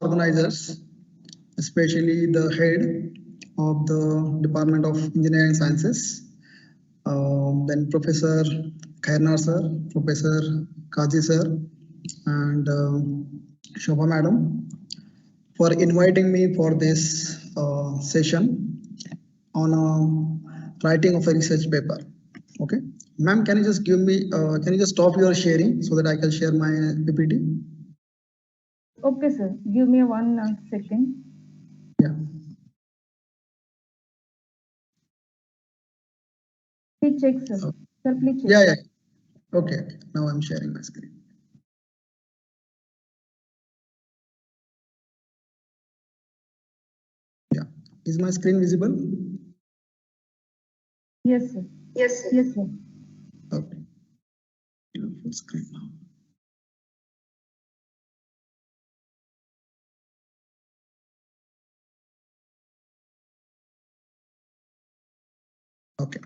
organizers, especially the head of the Department of Engineering Sciences, then Professor Khairnar sir, Professor Kazi sir, and Shobha madam for inviting me for this session on writing of a research paper. Okay, ma'am, can you just give me, can you just stop your sharing so that I can share my PPT? Okay, sir. Give me one second. Yeah. Please check, sir. Sir, please check. Yeah. Okay. Now I'm sharing my screen. Yeah. Is my screen visible? Yes, sir. Yes, sir. Yes, sir. Okay. Full screen now. Okay.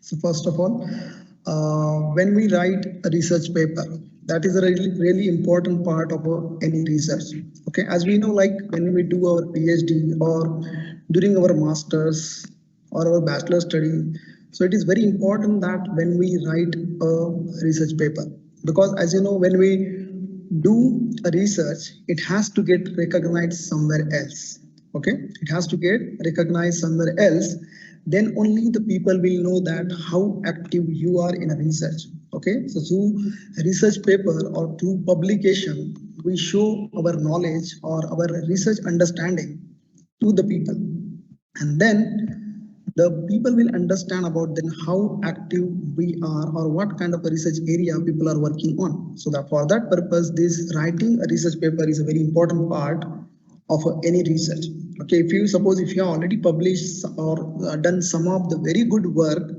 So first of all, when we write a research paper, that is a really important part of any research. Okay, as we know, like when we do our PhD or during our masters or our bachelor study, so it is very important that when we write a research paper, because as you know, when we do a research, it has to get recognized somewhere else. Okay, it has to get recognized somewhere else, then only the people will know that how active you are in a research. Okay, so through a research paper or through publication, we show our knowledge or our research understanding to the people, and then the people will understand about then how active we are or what kind of a research area people are working on. So that for that purpose, this writing a research paper is a very important part of any research. Okay, if you suppose if you have already published or done some of the very good work,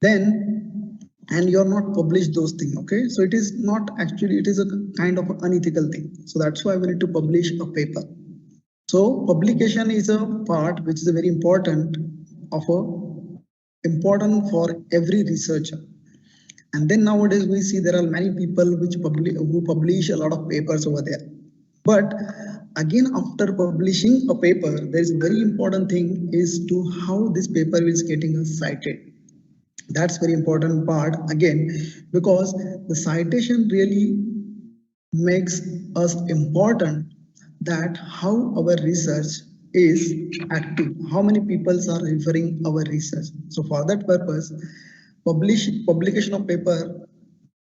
then and you're not published those things. Okay, so it is not actually, it is a kind of unethical thing. So that's why we need to publish a paper. So publication is a part which is a very important of a important for every researcher. And then nowadays we see there are many people who publish a lot of papers over there. But again, after publishing a paper, there is a very important thing is to how this paper is getting cited. That's very important part again, because the citation really makes us important that how our research is active, how many people are referring our research. So for that purpose, publication of paper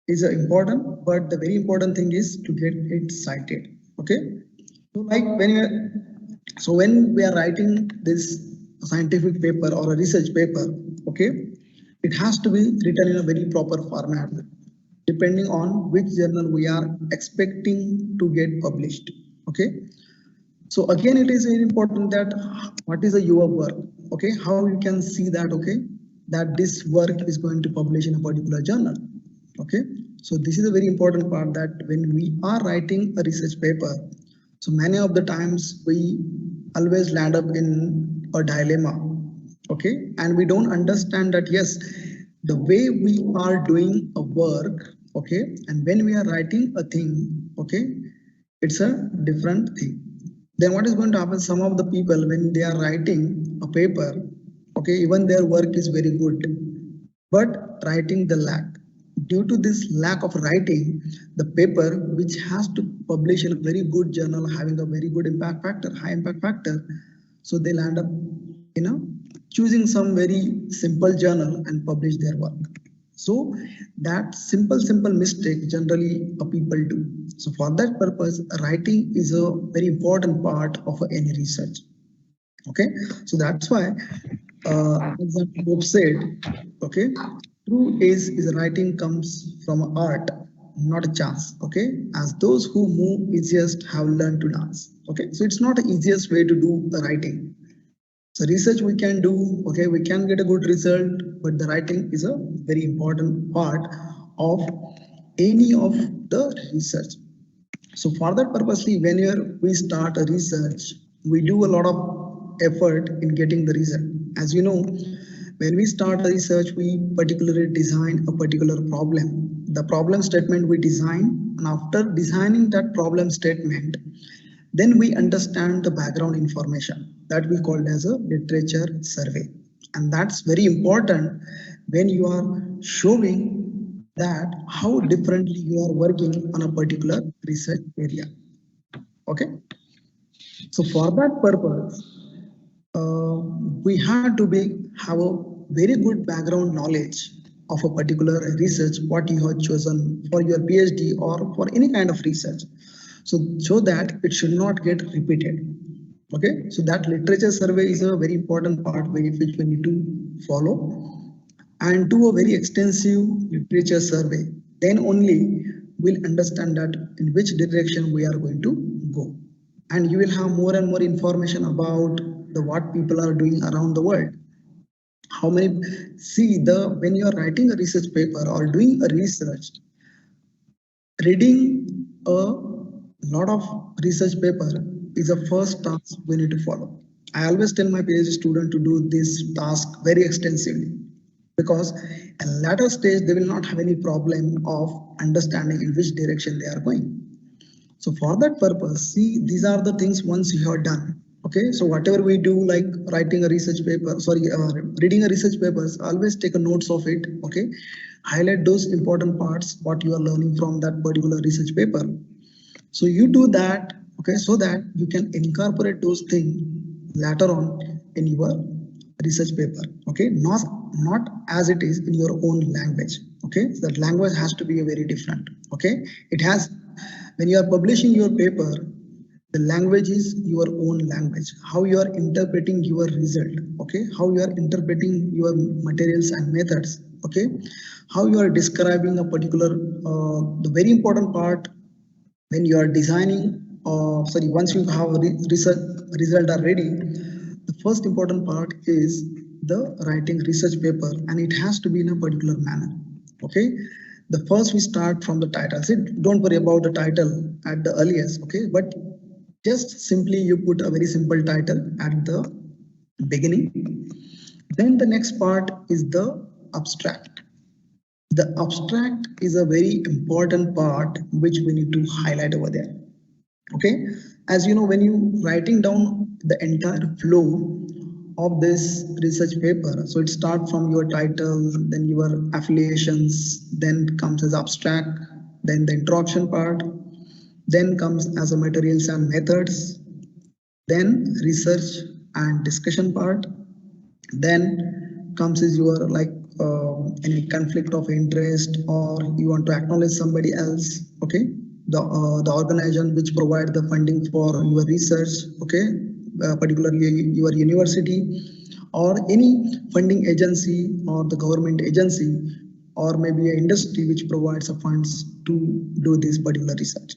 is important, but the very important thing is to get it cited. Okay, so like when we are writing this scientific paper or a research paper, okay, it has to be written in a very proper format depending on which journal we are expecting to get published. Okay, so again, it is very important that what is your work, okay, how you can see that, okay, that this work is going to publish in a particular journal. Okay, so this is a very important part that when we are writing a research paper, so many of the times we always land up in a dilemma. Okay, and we don't understand that yes, the way we are doing a work, okay, and when we are writing a thing, okay, it's a different thing. Then what is going to happen, some of the people when they are writing a paper, okay, even their work is very good, but writing the lack, due to this lack of writing the paper which has to publish in a very good journal having a very good impact factor, high impact factor, so they'll end up, you know, choosing some very simple journal and publish their work. So that simple mistake generally people do. So for that purpose, writing is a very important part of any research. Okay, so that's why as Bob said, okay, true is writing comes from art, not a chance. Okay, as those who move easiest have learned to dance. Okay, so it's not the easiest way to do the writing. So research we can do, okay, we can get a good result, but the writing is a very important part of any of the research. So for that purposely, whenever we start a research, we do a lot of effort in getting the result. As you know, when we start a research, we particularly design a particular problem. the problem statement we design, and after designing that problem statement, then we understand the background information that we call as a literature survey. And that's very important when you are showing that how differently you are working on a particular research area. Okay. So for that purpose, we have to have a very good background knowledge of a particular research what you have chosen for your PhD or for any kind of research, so that it should not get repeated. Okay, so that literature survey is a very important part which we need to follow and do a very extensive literature survey. Then only we'll understand that in which direction we are going to go, and you will have more and more information about the what people are doing around the world. How many see the when you are writing a research paper or doing a research, reading a lot of research paper is the first task we need to follow. I always tell my PhD student to do this task very extensively, because at later stage they will not have any problem of understanding in which direction they are going. So for that purpose, see, these are the things once you have done. Okay, so whatever we do, like writing a research paper, reading a research papers, always take a notes of it. Okay, highlight those important parts what you are learning from that particular research paper. So you do that, okay, so that you can incorporate those things later on in your research paper. Okay, not as it is in your own language. Okay, so that language has to be very different. Okay, it has, when you are publishing your paper, the language is your own language, how you are interpreting your result. Okay, how you are interpreting your materials and methods. Okay, how you are describing a particular the very important part when you are designing, once you have a result are ready, the first important part is the writing research paper, and it has to be in a particular manner. Okay, the first we start from the title. See, don't worry about the title at the earliest. Okay, but just simply you put a very simple title at the beginning. Then the next part is the abstract. The abstract is a very important part which we need to highlight over there. Okay, as you know, when you writing down the entire flow of this research paper, so it starts from your title, then your affiliations, then comes as abstract, then the introduction part, then comes as a materials and methods, then research and discussion part, then comes is your like any conflict of interest, or you want to acknowledge somebody else. Okay, the organization which provide the funding for your research. Okay, particularly your university or any funding agency or the government agency, or maybe an industry which provides the funds to do this particular research.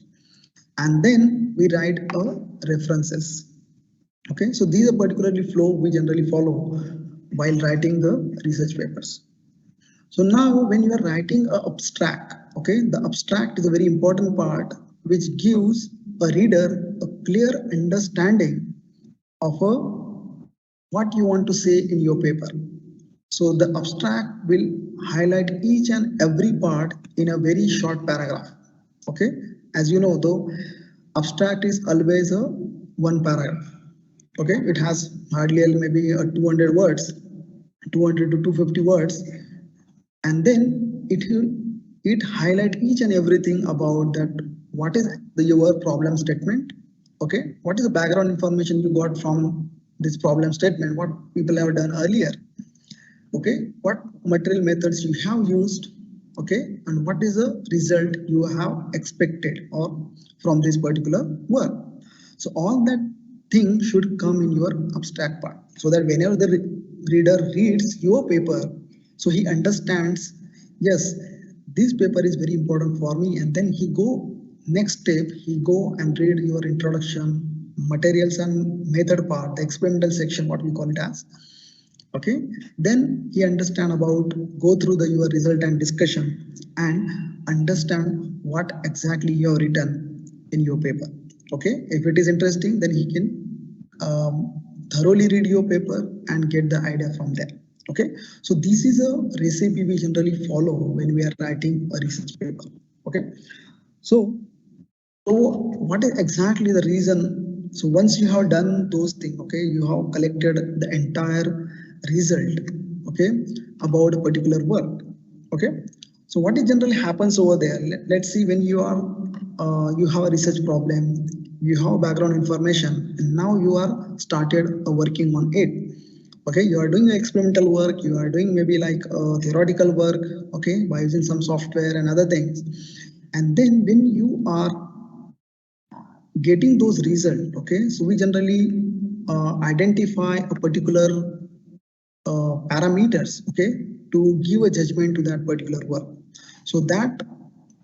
And then we write references. Okay, so these are particularly flow we generally follow while writing the research papers. So now when you are writing an abstract, okay, the abstract is a very important part which gives a reader a clear understanding of what you want to say in your paper. So the abstract will highlight each and every part in a very short paragraph. Okay, as you know, though, abstract is always a one paragraph. Okay, it has hardly maybe 200 words, 200 to 250 words, and then it highlight each and everything about that. What is your problem statement? Okay, what is the background information you got from this problem statement? What people have done earlier? Okay, what material methods you have used? Okay, and what is the result you have expected or from this particular work? So all that thing should come in your abstract part, so that whenever the reader reads your paper, so he understands, yes, this paper is very important for me, and then he go next step, he go and read your introduction, materials and method part, the experimental section, what we call it as. Okay, then he understand about, go through your result and discussion and understand what exactly you have written in your paper. Okay, if it is interesting, then he can thoroughly read your paper and get the idea from there. Okay, so this is a recipe we generally follow when we are writing a research paper. Okay, so what is exactly the reason? So once you have done those things, okay, you have collected the entire result, okay, about a particular work, okay. So what is generally happens over there? Let's see, when you are you have a research problem, you have background information, and now you are started working on it. Okay, you are doing experimental work, you are doing maybe like theoretical work, okay, by using some software and other things. And then when you are getting those results, okay, so we generally identify a particular parameters, okay, to give a judgment to that particular work. So that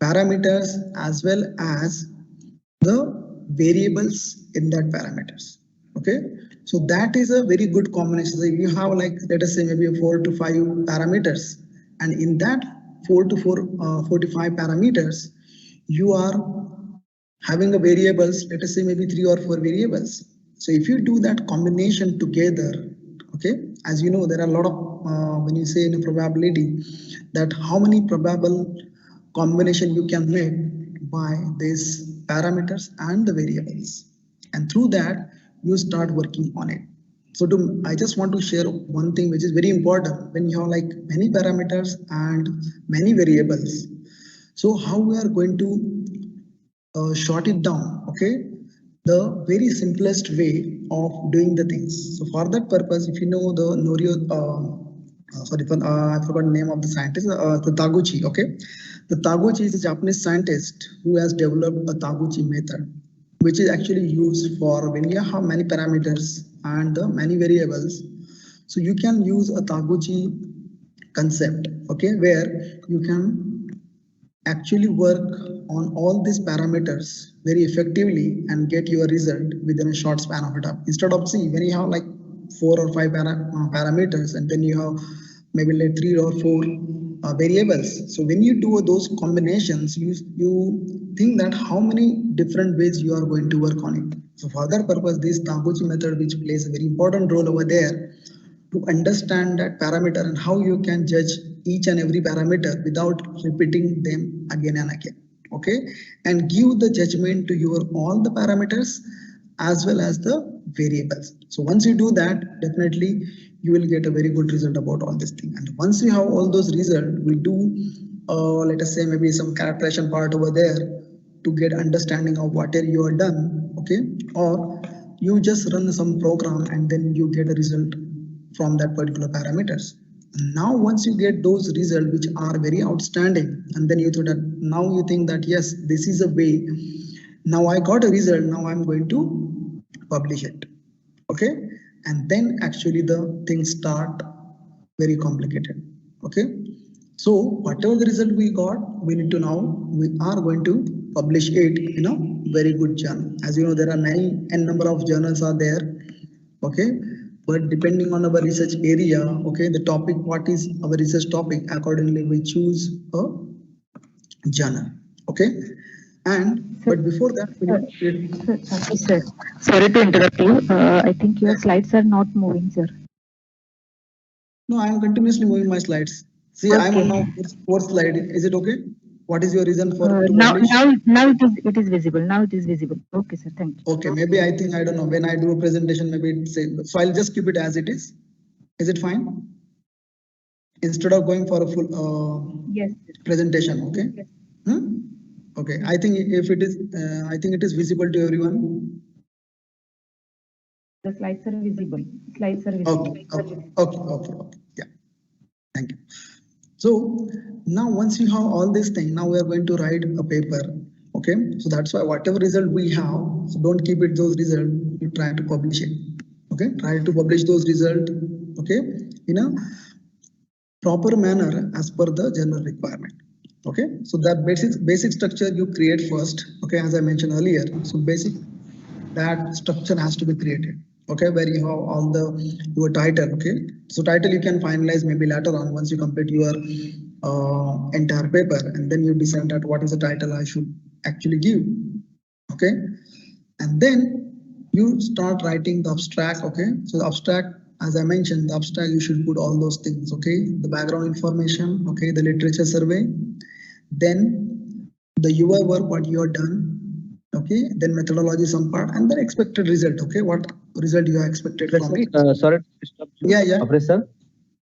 parameters as well as the variables in that parameters, okay. So that is a very good combination. So if you have like, let us say maybe 4 to 5 parameters, and in that 4 to 5 parameters, you are having a variables, let us say maybe 3 or 4 variables. So if you do that combination together, okay, as you know, there are a lot of when you say in a probability, that how many probable combination you can make by these parameters and the variables, and through that you start working on it. So I just want to share one thing which is very important. When you have like many parameters and many variables, so how we are going to short it down, okay, the very simplest way of doing the things. So for that purpose, if you know the Norio, I forgot the name of the scientist, the Taguchi, okay. The Taguchi is a Japanese scientist who has developed a Taguchi method, which is actually used for when you have many parameters and many variables. So you can use a Taguchi concept, okay, where you can actually work on all these parameters very effectively and get your result within a short span of time. Instead of, see, when you have like 4 or 5 parameters, and then you have maybe like 3 or 4 variables. So when you do those combinations, you think that how many different ways you are going to work on it. So for that purpose, this Taguchi method, which plays a very important role over there, to understand that parameter and how you can judge each and every parameter without repeating them again and again, okay, and give the judgment to your all the parameters as well as the variables. So once you do that, definitely you will get a very good result about all this thing. And once you have all those results, we do let us say maybe some characterization part over there to get understanding of what you are done, okay, or you just run some program and then you get a result from that particular parameters. Now once you get those results which are very outstanding, and then you thought that now you think that yes, this is a way, now I got a result, now I'm going to publish it, okay. And then actually the things start very complicated, okay. So whatever the result we got, we need to now, we are going to publish it in a very good journal. As you know, there are many n number of journals are there, okay, but depending on our research area, okay, the topic, what is our research topic, accordingly we choose a journal, okay. And Sir, but before that we sir, need to, sir, sir, sorry to interrupt you. I think your slides are not moving, sir. no, I am continuously moving my slides. See, I am on Okay. now fourth slide. Is it okay? What is your reason for to Now, publish? now it is visible. Now it is visible. Okay, sir. Thank you. Okay, maybe I think, I don't know, when I do a presentation, maybe it say, so I'll just keep it as it is. Is it fine? Instead of going for a full Yes, sir. presentation, okay? Yes. Hmm? Okay, I think if it is, I think it is visible to everyone. The slides are visible. Slides are visible. Okay. Yeah, thank you. So now once you have all these things, now we are going to write a paper. Okay, so that's why whatever result we have, so don't keep it those results, you try to publish it. Okay, try to publish those results, okay, in a proper manner as per the journal requirement. Okay, so that basic structure you create first, okay, as I mentioned earlier. So basic, that structure has to be created, okay, where you have all the your title, okay. So title you can finalize maybe later on once you complete your entire paper, and then you decide that what is the title I should actually give, okay. And then you start writing the abstract, okay. So the abstract as I mentioned, the abstract, you should put all those things, okay? The background information, okay, the literature survey, then the your work, what you have done, okay, then methodology some part, and then expected result, okay, what result you have expected from it. Sorry to disturb you. Yeah, yeah. Abresh sir.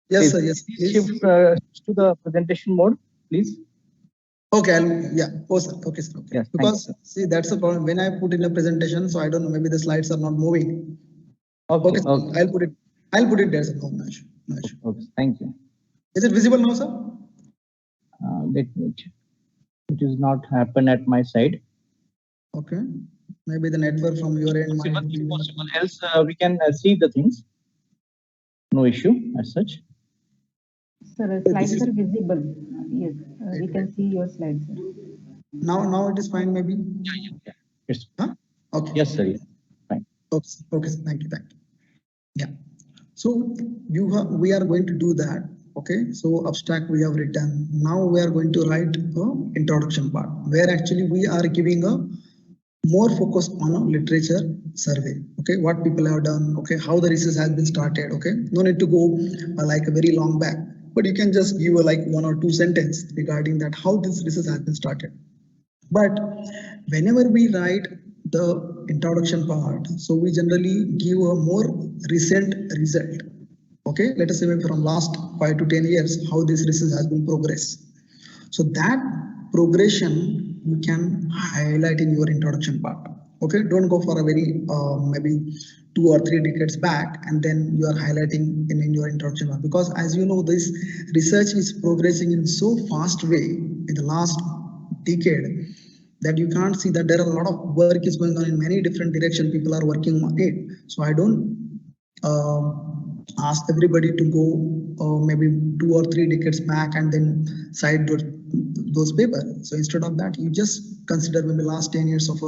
Yes, Please sir, yes, please. shift to the presentation mode, please. Okay, yeah, oh, sir. Okay, sir. Okay. Yes, thank you, Because sir. see, that's the problem. When I put in a presentation, so I don't know, maybe the slides are not moving. Okay, Okay, sir, okay. I'll put it there, sir. No issue. No issue. Okay, thank you. Is it visible now, sir? Let me check. It is not happen at my side. Okay. Maybe the network from your end might Possible, be. if possible, else we can see the things. No issue as such. Sir, this slides is- are visible. Yes, we can see your slides, sir. Now it is fine, maybe. It's, Huh? Okay. yes, sir. Yes. Fine. Okay, okay, sir. Thank you. Yeah. So we are going to do that. Okay. So abstract we have written. Now we are going to write a introduction part where actually we are giving a more focus on a literature survey. Okay, what people have done. Okay, how the research has been started. Okay, no need to go like a very long back, but you can just give like 1 or 2 sentences regarding that how this research has been started. But whenever we write the introduction part, so we generally give a more recent result. Okay, let us say maybe from last 5 to 10 years, how this research has been progressed. So that progression you can highlight in your introduction part. Okay, don't go for a very maybe 2 or 3 decades back and then you are highlighting in your introduction part, because as you know, this research is progressing in so fast way in the last decade that you can't see that there are a lot of work is going on in many different directions. People are working on it. So I don't ask everybody to go maybe 2 or 3 decades back and then cite those papers. So instead of that, you just consider maybe last 10 years of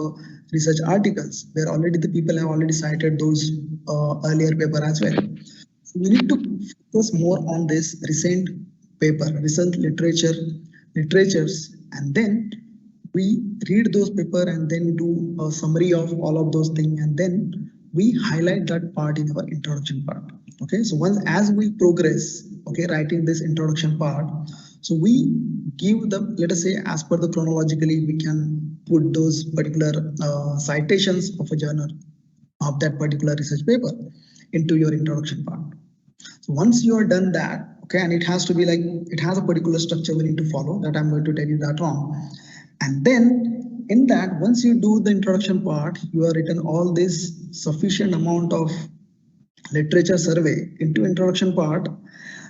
research articles where already the people have already cited those earlier paper as well. So we need to focus more on this recent paper, recent literatures, and then we read those paper and then do a summary of all of those things, and then we highlight that part in our introduction part. Okay, so once as we progress, okay, writing this introduction part, so we give them, let us say, as per the chronologically, we can put those particular citations of a journal of that particular research paper into your introduction part. So once you are done that, okay, and it has to be like, it has a particular structure we need to follow that I'm going to tell you that on. And then in that, once you do the introduction part, you have written all this sufficient amount of literature survey into introduction part.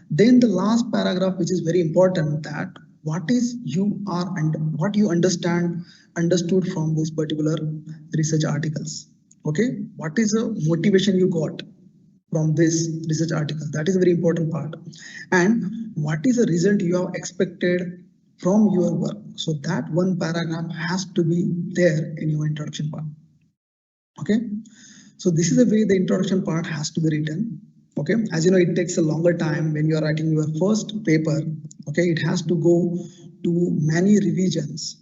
Then the last paragraph, which is very important, that what is you are and what you understood from this particular research articles. Okay, what is the motivation you got from this research article? That is a very important part. And what is the result you have expected from your work? So that one paragraph has to be there in your introduction part. Okay, so this is the way the introduction part has to be written. Okay, as you know, it takes a longer time when you are writing your first paper. Okay, it has to go to many revisions,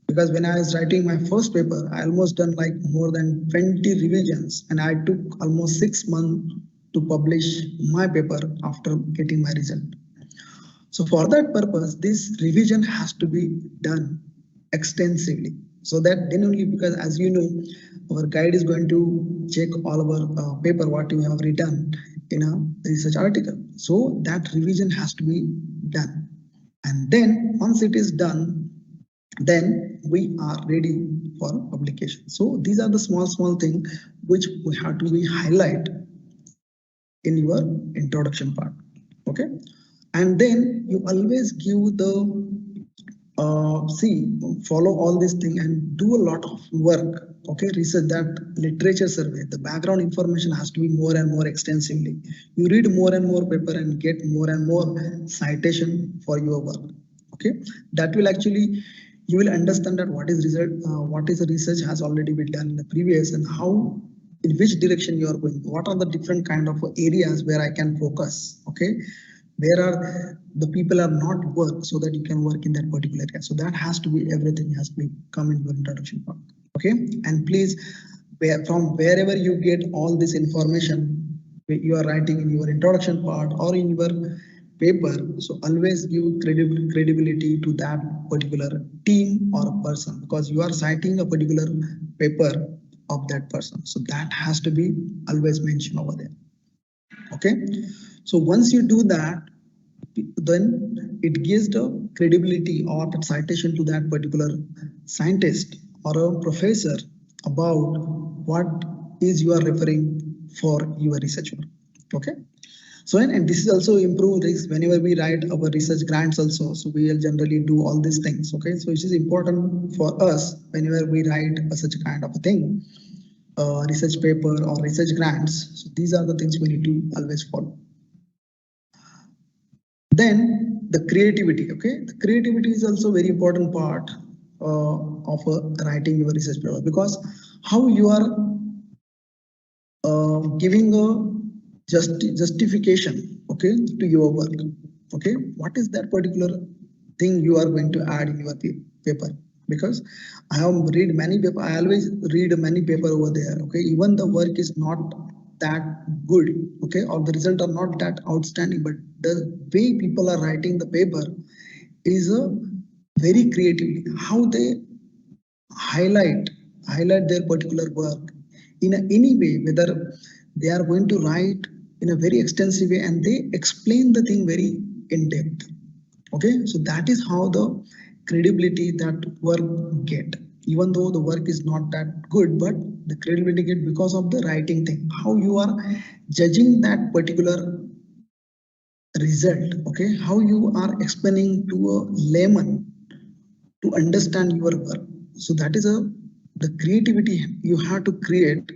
because when I was writing my first paper, I almost done like more than 20 revisions, and I took almost 6 months to publish my paper after getting my result. So for that purpose, this revision has to be done extensively, so that then only, because as you know, our guide is going to check all our paper what you have written in a research article. So that revision has to be done, and then once it is done, then we are ready for publication. So these are the small things which we have to be highlight in your introduction part. Okay, and then you always give the follow all this thing and do a lot of work. Okay, research, that literature survey, the background information has to be more and more extensively. You read more and more paper and get more and more citation for your work. Okay, that will actually, you will understand that what is result, what is the research has already been done in the previous, and how, in which direction you are going, what are the different kind of areas where I can focus. Okay, where are the people are not work, so that you can work in that particular area. So that has to be, everything has to be come in your introduction part. Okay, and please, from wherever you get all this information, you are writing in your introduction part or in your paper, so always give credibility to that particular team or a person, because you are citing a particular paper of that person. So that has to be always mentioned over there. Okay, so once you do that, then it gives the credibility or the citation to that particular scientist or a professor about what is you are referring for your research work. Okay, so and this is also improve this whenever we write our research grants also. So we will generally do all these things. Okay, so it is important for us whenever we write such a kind of a thing, research paper or research grants. So these are the things we need to always follow. Then the creativity. Okay, the creativity is also very important part of writing your research paper, because how you are giving a justification, okay, to your work. Okay, what is that particular thing you are going to add in your paper? Because I have read many paper, I always read many paper over there. Okay, even the work is not that good, okay, or the result are not that outstanding, but the way people are writing the paper is a very creatively, how they highlight their particular work in any way, whether they are going to write in a very extensive way and they explain the thing very in depth. Okay, so that is how the credibility that work get, even though the work is not that good, but the credibility get because of the writing thing, how you are judging that particular result. Okay, how you are explaining to a layman to understand your work. So that is the creativity you have to create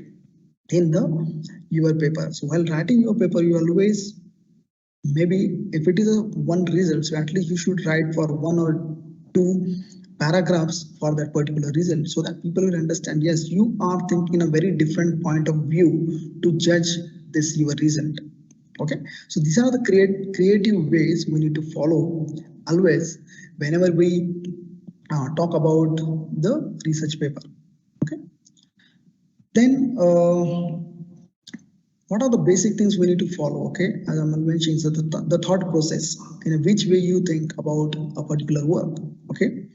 in the your paper. So while writing your paper, you always, maybe if it is a one result, so at least you should write for 1 or 2 paragraphs for that particular result, so that people will understand, yes, you are thinking a very different point of view to judge this your result. Okay, so these are the creative ways we need to follow always whenever we talk about the research paper. Okay, then what are the basic things we need to follow? Okay, as I'm mentioning, so the thought process in which way you think about a particular work. Okay,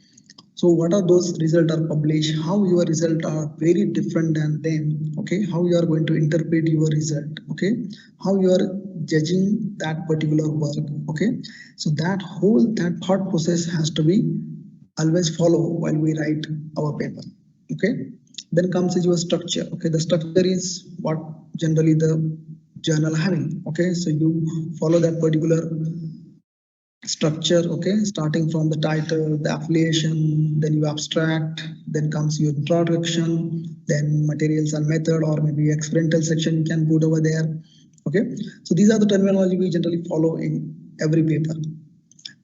so what are those results are published, how your results are very different than them. Okay, how you are going to interpret your result. Okay, how you are judging that particular work. Okay, so that thought process has to be always follow while we write our paper. Okay, then comes your structure. Okay, the structure is what generally the journal having. Okay, so you follow that particular structure. Okay, starting from the title, the affiliation, then you abstract, then comes your introduction, then materials and method, or maybe experimental section you can put over there. Okay, so these are the terminology we generally follow in every paper.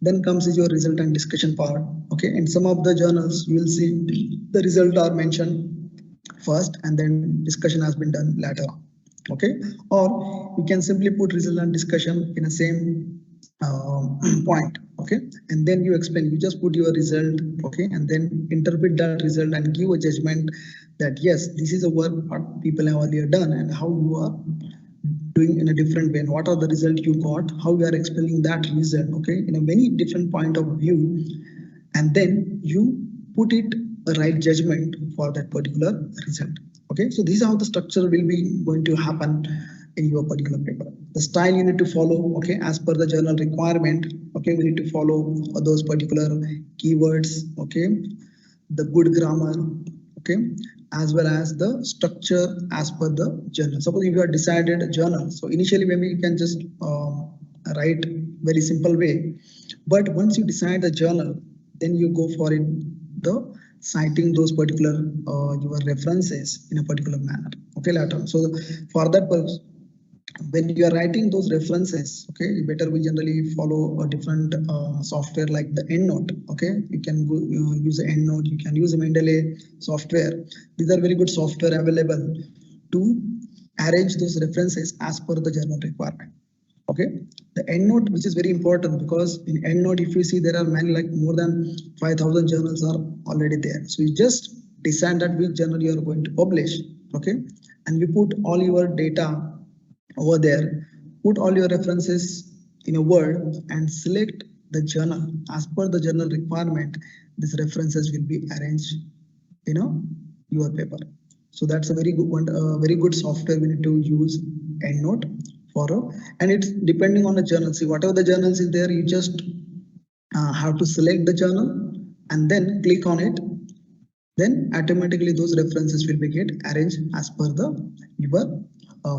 Then comes is your result and discussion part. Okay, in some of the journals you will see the result are mentioned first and then discussion has been done later. Okay, or you can simply put result and discussion in the same point. Okay, and then you explain, you just put your result. Okay, and then interpret that result and give a judgment that yes, this is a work what people have earlier done and how you are doing in a different way, and what are the results you got, how you are explaining that result. Okay, in a many different point of view, and then you put it a right judgment for that particular result. Okay, so these are how the structure will be going to happen in your particular paper. The style you need to follow, okay, as per the journal requirement. Okay, we need to follow those particular keywords. Okay, the good grammar. Okay, as well as the structure as per the journal. Suppose if you have decided a journal, so initially maybe you can just write very simple way, but once you decide the journal, then you go for it the citing those particular your references in a particular manner. Okay, later. So for that purpose, when you are writing those references, okay, better we generally follow a different software like the EndNote. Okay, you can go, use the EndNote, you can use the Mendeley software. These are very good software available to arrange those references as per the journal requirement. Okay, the EndNote, which is very important, because in EndNote, if you see, there are many, like more than 5,000 journals are already there. So you just decide that which journal you are going to publish. Okay, and you put all your data over there, put all your references in a word and select the journal. As per the journal requirement, these references will be arranged in your paper. So that's a very good one, very good software we need to use EndNote for, and it's depending on the journal. See, whatever the journals is there, you just have to select the journal and then click on it. Then automatically those references will be get arranged as per the your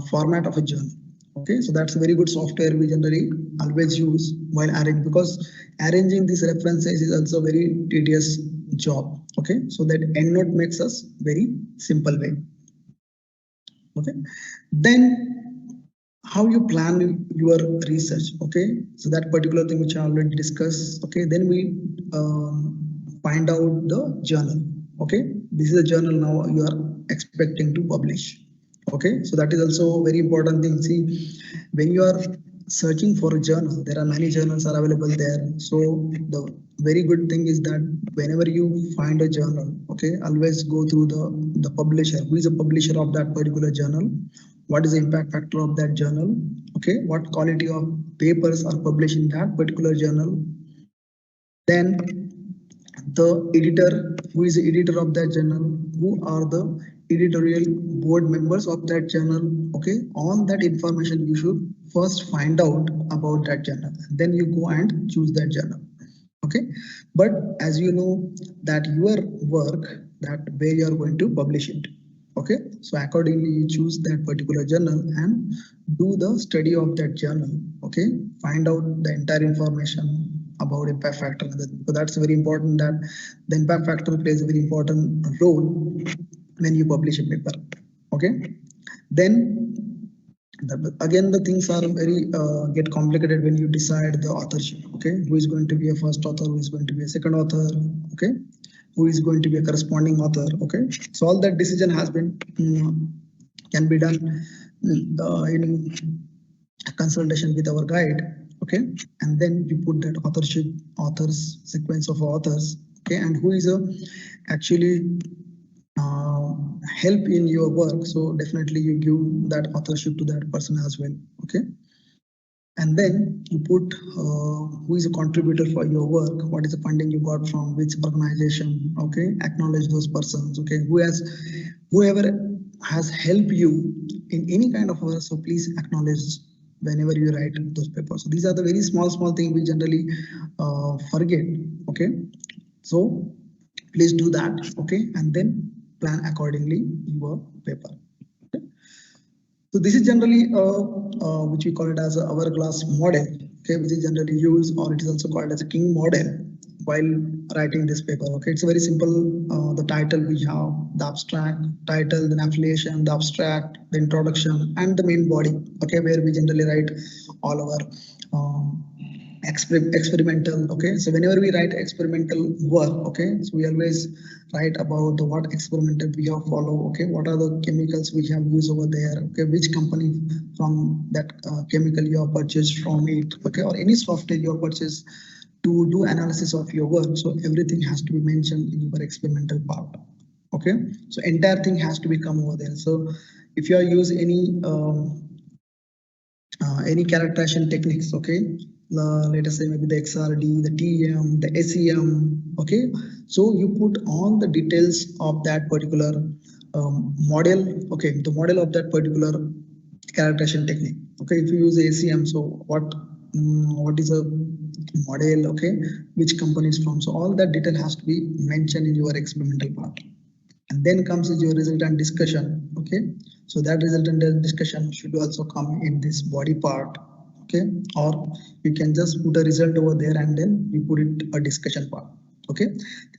format of a journal. Okay, so that's a very good software we generally always use while arranging, because arranging these references is also very tedious job. Okay, so that EndNote makes us very simple way. Okay, then how you plan your research. Okay, so that particular thing which I already discussed. Okay, then we find out the journal. Okay, this is a journal now you are expecting to publish. Okay, so that is also a very important thing. See, when you are searching for a journal, there are many journals are available there. So the very good thing is that whenever you find a journal, okay, always go through the publisher. Who is the publisher of that particular journal? What is the impact factor of that journal? Okay, what quality of papers are published in that particular journal? Then the editor, who is the editor of that journal, who are the editorial board members of that journal. Okay, all that information you should first find out about that journal, then you go and choose that journal. Okay, but as you know that your work, that where you are going to publish it. Okay, so accordingly you choose that particular journal and do the study of that journal. Okay, find out the entire information about impact factor. So that's very important, that the impact factor plays a very important role when you publish a paper. Okay, then again the things are very get complicated when you decide the authorship. Okay, who is going to be a first author, who is going to be a second author. Okay, who is going to be a corresponding author. Okay, so all that decision has been can be done in consultation with our guide. Okay, and then you put that authors sequence of authors. Okay, and who is actually help in your work, so definitely you give that authorship to that person as well. Okay, and then you put who is a contributor for your work, what is the funding you got from which organization. Okay, acknowledge those persons. Okay, whoever has helped you in any kind of work, so please acknowledge whenever you write those papers. So these are the very small things we generally forget. Okay, so please do that. Okay, and then plan accordingly your paper. Okay, so this is generally which we call it as a hourglass model. Okay, which is generally used, or it is also called as a king model while writing this paper. Okay, it's very simple. The title we have, the abstract title, then affiliation, the abstract, the introduction, and the main body. Okay, where we generally write all our experimental. Okay, so whenever we write experimental work, okay, so we always write about the what experimental we have follow. Okay, what are the chemicals we have used over there. Okay, which company from that chemical you have purchased from it. Okay, or any software you have purchased to do analysis of your work. So everything has to be mentioned in your experimental part. Okay, so entire thing has to be come over there. So if you are use any characterization techniques, okay, let us say maybe the XRD, the TEM, the SEM. Okay, so you put all the details of that particular model. Okay, the model of that particular characterization technique. Okay, if you use ACM, so what is a model. Okay, which company is from. So all that detail has to be mentioned in your experimental part. And then comes is your result and discussion. Okay, so that result and discussion should also come in this body part. Okay, or you can just put a result over there and then you put it a discussion part. Okay,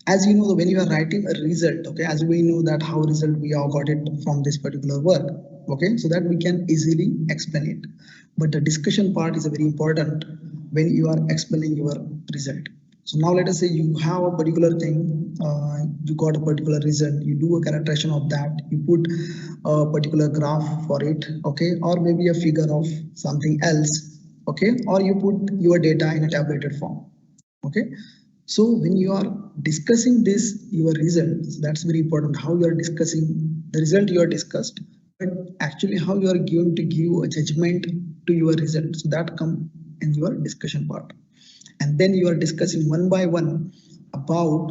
as you know, when you are writing a result, okay, as we know that how result we have got it from this particular work. Okay, so that we can easily explain it, but the discussion part is very important when you are explaining your result. So now let us say you have a particular thing, you got a particular result, you do a characterization of that, you put a particular graph for it. Okay, or maybe a figure of something else. Okay, or you put your data in a tabulated form. Okay, so when you are discussing this your results, that's very important how you are discussing the result you are discussed. But actually how you are going to give a judgment to your result. So that come in your discussion part. And then you are discussing one by one about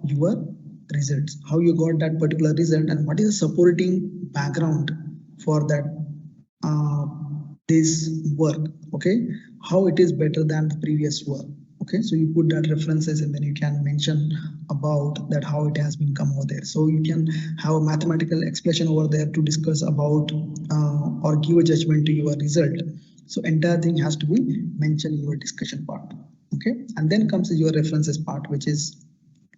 your results, how you got that particular result and what is the supporting background for that this work. Okay, how it is better than the previous work. Okay, so you put that references and then you can mention about that how it has been come over there. So you can have a mathematical explanation over there to discuss about or give a judgment to your result. So entire thing has to be mentioned in your discussion part. Okay, and then comes your references part, which is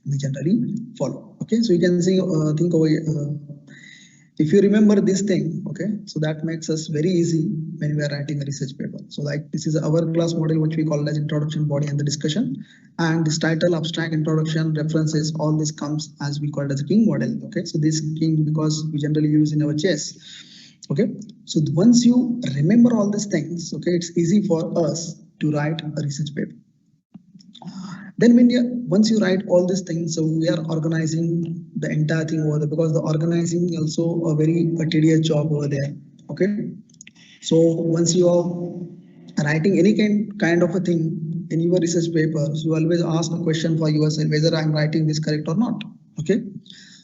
we generally follow. Okay, so you can see think over if you remember this thing, okay, so that makes us very easy when we are writing a research paper. So like this is our class model, which we call as introduction, body, and the discussion. And this title, abstract, introduction, references, all this comes as we call it as a king model. Okay, so this king because we generally use in our chess. Okay, so once you remember all these things, okay, it's easy for us to write a research paper. Then when you once you write all these things, so we are organizing the entire thing over there because the organizing also a very tedious job over there. Okay, so once you are writing any kind of a thing in your research paper, so you always ask a question for yourself whether I'm writing this correct or not. Okay,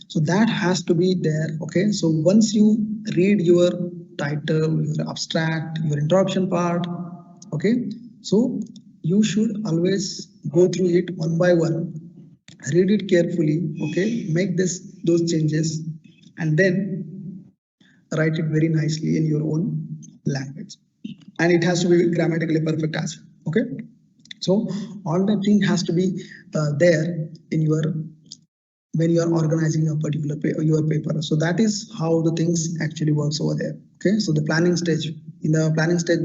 so that has to be there. Okay, so once you read your title, your abstract, your introduction part, okay, so you should always go through it one by one, read it carefully, okay, make those changes, and then write it very nicely in your own language. And it has to be grammatically perfect as well. Okay, so all that thing has to be there in your when you are organizing a particular your paper. So that is how the things actually works over there. Okay, so the planning stage, in the planning stage,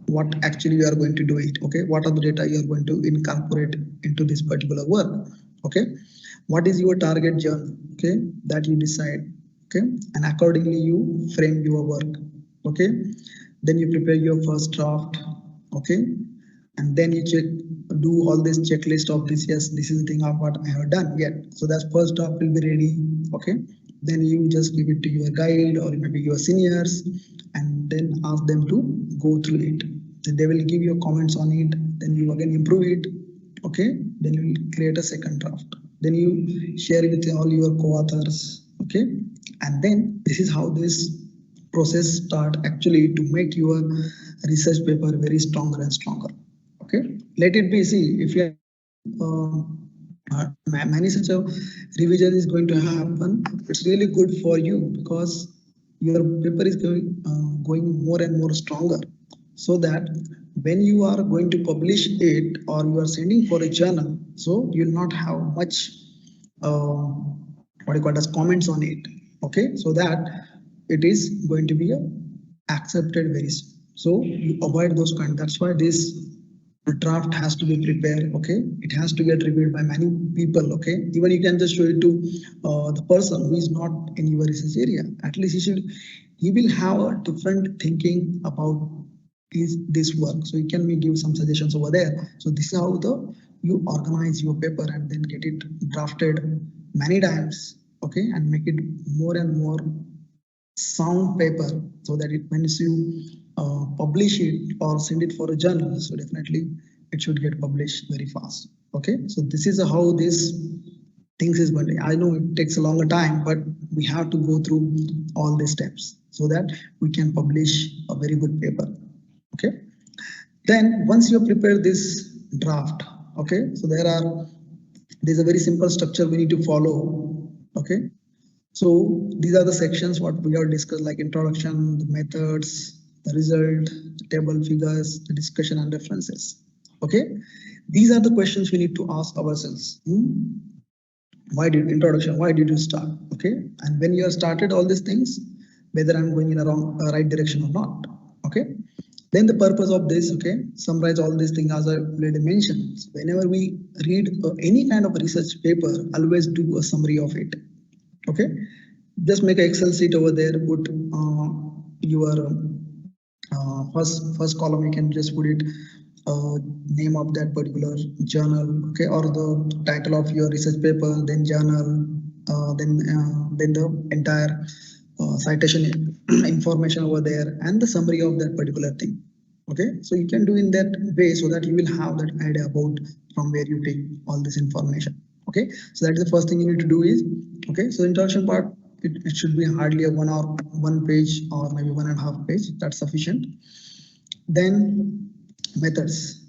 what actually you are going to do it. Okay, what are the data you are going to incorporate into this particular work. Okay, what is your target journal, okay, that you decide. Okay, and accordingly you frame your work. Okay, then you prepare your first draft. Okay, and then you do all this checklist of this. Yes, this is the thing of what I have done yet. So that first draft will be ready. Okay, then you just give it to your guide or maybe your seniors and then ask them to go through it. Then they will give you comments on it. Then you again improve it. Okay, then you will create a second draft. Then you share it with all your co-authors. Okay, and then this is how this process start actually to make your research paper very stronger and stronger. Okay, let it be. See, if you many such a revision is going to happen, it's really good for you because your paper is going more and more stronger, so that when you are going to publish it or you are sending for a journal, so you'll not have much what you call as comments on it. Okay, so that it is going to be accepted very soon. So you avoid those kind. That's why this draft has to be prepared. Okay, it has to get reviewed by many people. Okay, even you can just show it to the person who is not in your research area. At least he will have a different thinking about this work. So you can give some suggestions over there. So this is how you organize your paper and then get it drafted many times. Okay, and make it more and more sound paper so that it once you publish it or send it for a journal, so definitely it should get published very fast. Okay, so this is how this things is going to. I know it takes a longer time, but we have to go through all these steps so that we can publish a very good paper. Okay, then once you prepare this draft, okay, so there's a very simple structure we need to follow. Okay, so these are the sections what we have discussed, like introduction, the methods, the result, the table figures, the discussion and references. Okay, these are the questions we need to ask ourselves. Why did introduction? Why did you start? Okay, and when you have started all these things, whether I'm going in a right direction or not. Okay, then the purpose of this, okay, summarize all these things as I already mentioned. So whenever we read any kind of research paper, always do a summary of it. Okay, just make an Excel sheet over there, put your first column, you can just put it name of that particular journal, okay, or the title of your research paper, then journal, then the entire citation information over there and the summary of that particular thing. Okay, so you can do in that way so that you will have that idea about from where you take all this information. Okay, so that is the first thing you need to do is, okay, so introduction part, it should be hardly a 1 page or maybe 1.5 page, that's sufficient. Then methods.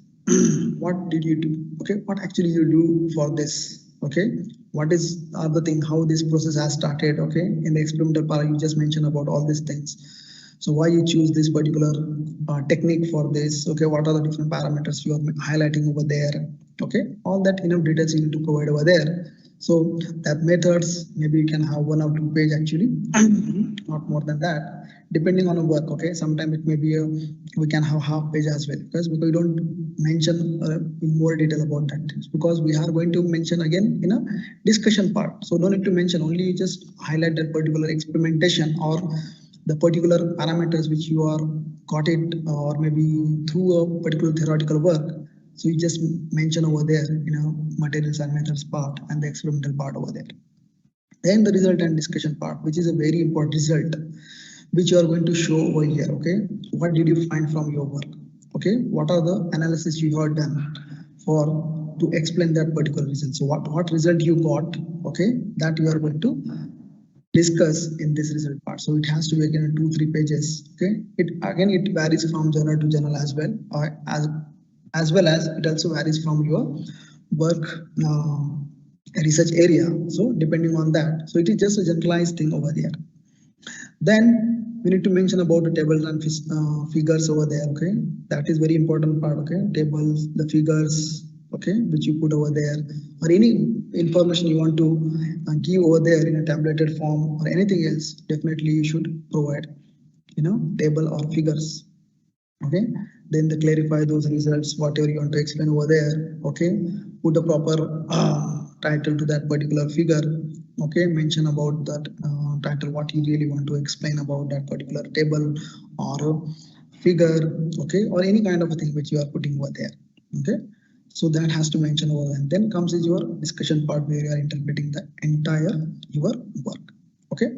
What did you do? Okay, what actually you do for this? Okay, what is the thing, how this process has started? Okay, in the experimental part you just mentioned about all these things. So why you choose this particular technique for this? Okay, what are the different parameters you are highlighting over there? Okay, all that enough details you need to provide over there. So that methods, maybe you can have 1 or 2 page actually, not more than that, depending on the work. Okay, sometimes it may be we can have half page as well, because we don't mention in more detail about that, because we are going to mention again in a discussion part. So don't need to mention, only just highlight that particular experimentation or the particular parameters which you are got it, or maybe through a particular theoretical work. So you just mention over there, materials and methods part and the experimental part over there. Then the result and discussion part, which is a very important result, which you are going to show over here. Okay, what did you find from your work? Okay, what are the analysis you have done for to explain that particular result? So what result you got? Okay, that you are going to discuss in this result part. So it has to be again 2-3 pages. Okay, it varies from journal to journal as well, as well as it also varies from your work research area. So depending on that, so it is just a generalized thing over there. Then we need to mention about the tables and figures over there. Okay, that is very important part. Okay, tables, the figures, okay, which you put over there, or any information you want to give over there in a tabulated form or anything else, definitely you should provide, table or figures. Okay, then they clarify those results, whatever you want to explain over there. Okay, put a proper title to that particular figure. Okay, mention about that title, what you really want to explain about that particular table or figure. Okay, or any kind of a thing which you are putting over there. Okay, so that has to mention over there. And then comes is your discussion part, where you are interpreting the entire your work. Okay,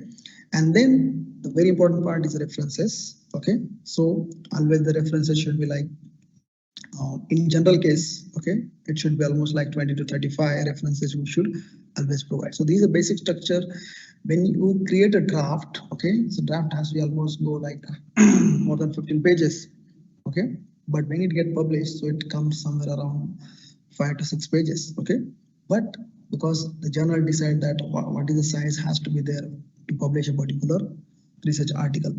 and then the very important part is references. Okay, so always the references should be like in general case, okay, it should be almost like 20 to 35 references we should always provide. So these are basic structure. When you create a draft, okay, so draft has to almost go like more than 15 pages. Okay, but when it get published, so it comes somewhere around 5 to 6 pages. Okay, but because the journal decide that what is the size has to be there to publish a particular research article.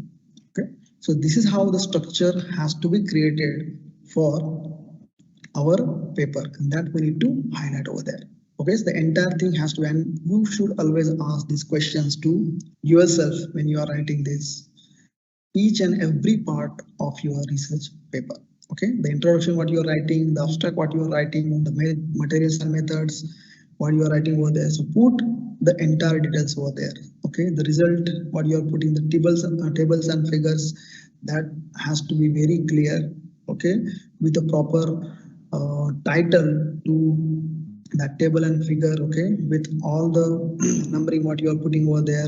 Okay, so this is how the structure has to be created for our paper, and that we need to highlight over there. Okay, so the entire thing has to, and you should always ask these questions to yourself when you are writing this, each and every part of your research paper. Okay, the introduction, what you are writing, the abstract, what you are writing, the materials and methods, what you are writing over there. So put the entire details over there. Okay, the result, what you are putting, the tables and figures, that has to be very clear. Okay, with a proper title to that table and figure. Okay, with all the numbering what you are putting over there.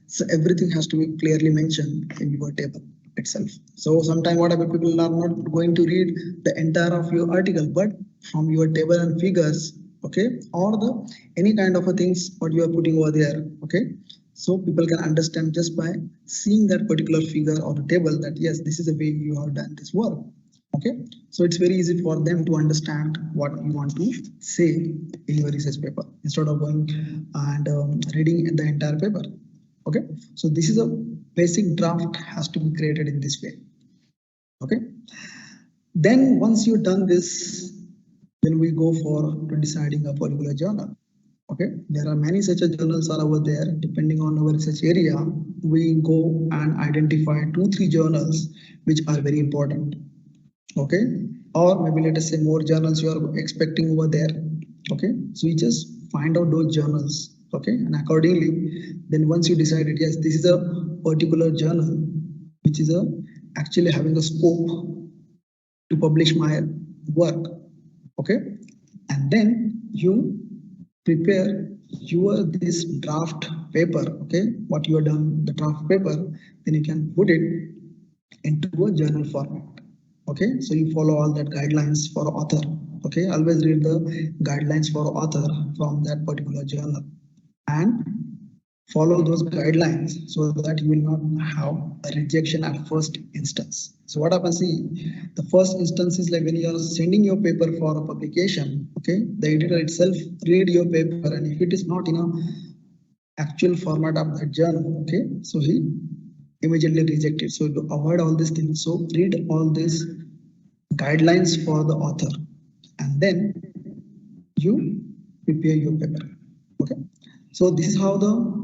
So everything has to be clearly mentioned in your table itself. So sometimes what about people are not going to read the entire of your article, but from your table and figures, okay, or the any kind of a things what you are putting over there. Okay, so people can understand just by seeing that particular figure or the table that yes, this is the way you have done this work. Okay, so it's very easy for them to understand what you want to say in your research paper instead of going and reading the entire paper. Okay, so this is a basic draft has to be created in this way. Okay, then once you've done this, then we go for deciding a particular journal. Okay, there are many such journals are over there. Depending on our research area, we go and identify 2-3 journals which are very important. Okay, or maybe let us say more journals you are expecting over there. Okay, so you just find out those journals. Okay, and accordingly, then once you decided yes, this is a particular journal which is actually having a scope to publish my work. Okay, and then you prepare this draft paper, okay, what you have done, the draft paper, then you can put it into a journal format. Okay, so you follow all that guidelines for author. Okay, always read the guidelines for author from that particular journal and follow those guidelines so that you will not have a rejection at first instance. So what happens, see, the first instance is like when you are sending your paper for a publication, okay, the editor itself read your paper, and if it is not in a actual format of that journal, okay, so he immediately reject it. So to avoid all these things, so read all these guidelines for the author, and then you prepare your paper. Okay, so this is how the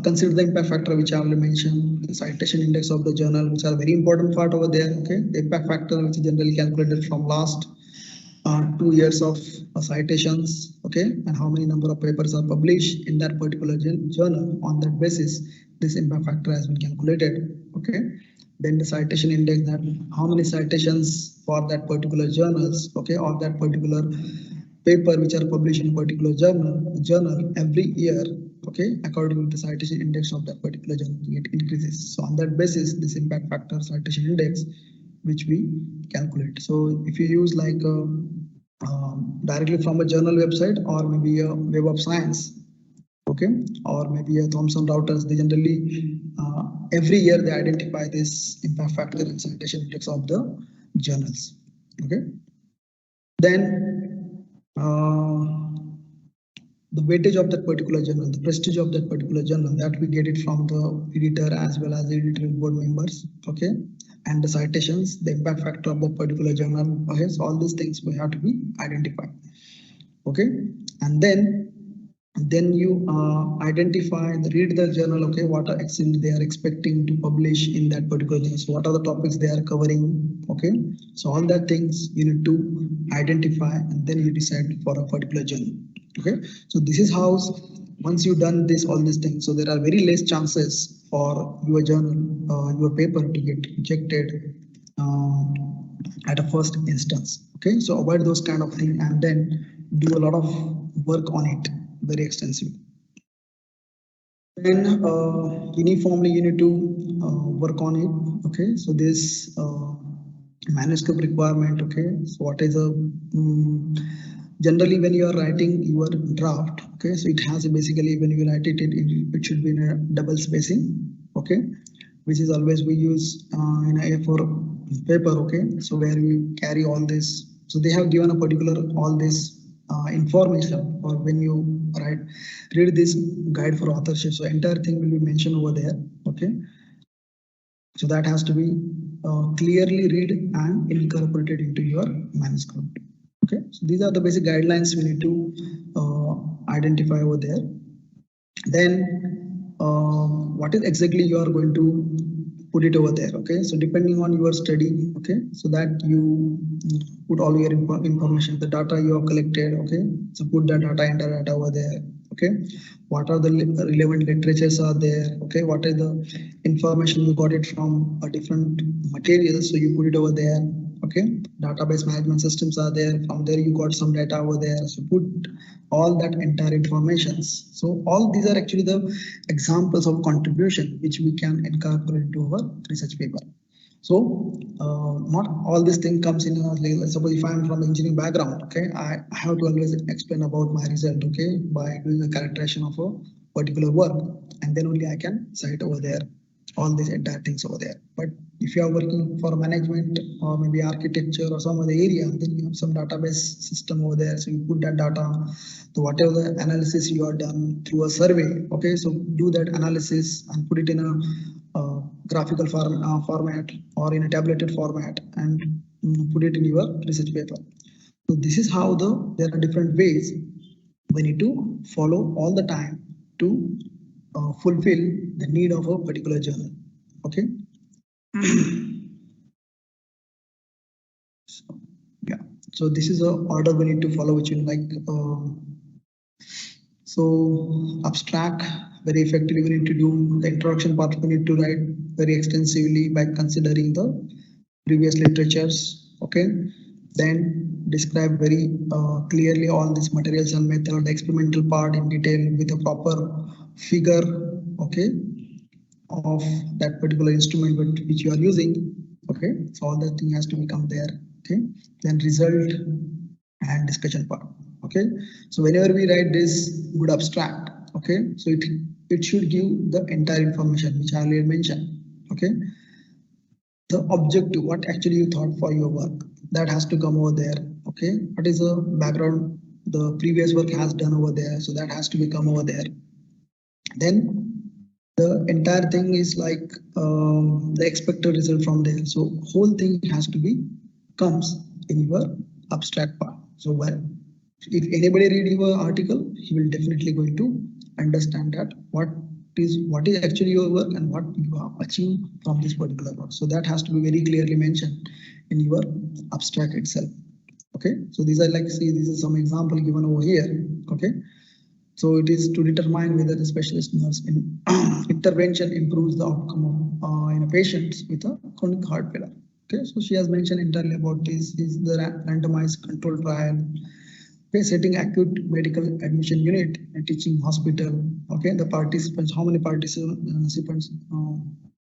consider the impact factor, which I already mentioned, the citation index of the journal, which are very important part over there. Okay, the impact factor, which is generally calculated from last 2 years of citations, okay, and how many number of papers are published in that particular journal. On that basis, this impact factor has been calculated. Okay, then the citation index, that how many citations for that particular journals, okay, or that particular paper which are published in a particular journal every year, okay, according to the citation index of that particular journal, it increases. So on that basis, this impact factor citation index, which we calculate. So if you use like directly from a journal website, or maybe a Web of Science, okay, or maybe a Thomson Reuters, they generally every year they identify this impact factor and citation index of the journals. Okay, then the weightage of that particular journal, the prestige of that particular journal, that we get it from the editor as well as the editorial board members. Okay, and the citations, the impact factor of that particular journal. Okay, so all these things we have to be identified. Okay, and then you identify and read the journal. Okay, what are actually they are expecting to publish in that particular journal. So what are the topics they are covering? Okay, so all that things you need to identify, and then you decide for a particular journal. Okay, so this is how, once you've done this, all these things, so there are very less chances for your journal, your paper to get rejected at a first instance. Okay, so avoid those kind of things, and then do a lot of work on it very extensively. Then uniformly you need to work on it. Okay, so this manuscript requirement. Okay, so what is a generally when you are writing your draft, okay, so it has basically, when you write it, it should be in a double spacing. Okay, which is always we use in a A4 paper. Okay, so where we carry all this, so they have given a particular all this information, or when you read this guide for authorship, so entire thing will be mentioned over there. Okay, so that has to be clearly read and incorporated into your manuscript. Okay, so these are the basic guidelines we need to identify over there. Then what is exactly you are going to put it over there. Okay, so depending on your study, okay, so that you put all your information, the data you have collected. Okay, so put the data, enter data over there. Okay, what are the relevant literatures are there? Okay, what is the information you got it from a different materials, so you put it over there. Okay, database management systems are there, from there you got some data over there, so put all that entire informations. So all these are actually the examples of contribution which we can incorporate into our research paper. So not all this thing comes in like, suppose if I'm from engineering background, okay, I have to always explain about my result, okay, by doing a characterization of a particular work, and then only I can cite over there all these entire things over there. But if you are working for management or maybe architecture or some other area, then you have some database system over there, so you put that data, so whatever the analysis you are done through a survey, okay, so do that analysis and put it in a graphical format or in a tabulated format, and put it in your research paper. So this is how there are different ways we need to follow all the time to fulfill the need of a particular journal. Okay. So, yeah, so this is a order we need to follow, which is like so abstract, very effectively we need to do the introduction part, we need to write very extensively by considering the previous literatures. Okay, Then describe very clearly all these materials and method, the experimental part in detail with a proper figure, okay, of that particular instrument which you are using. Okay, so all that thing has to become there. Okay, then result and discussion part. Okay, so whenever we write this good abstract, okay, so it should give the entire information which I earlier mentioned. Okay, the objective, what actually you thought for your work, that has to come over there. Okay, what is the background the previous work has done over there, so that has to become over there. Then the entire thing is like the expected result from there. So whole thing has to be comes in your abstract part. So well, if anybody read your article, he will definitely going to understand that what is actually your work and what you have achieved from this particular work. So that has to be very clearly mentioned in your abstract itself. Okay, so these are like, see, this is some example given over here. Okay, so it is to determine whether the specialist nurse in intervention improves the outcome of in a patient with a chronic heart failure. Okay, so she has mentioned entirely about this is the randomized control trial. Okay, setting acute medical admission unit and teaching hospital. Okay, the participants, how many participants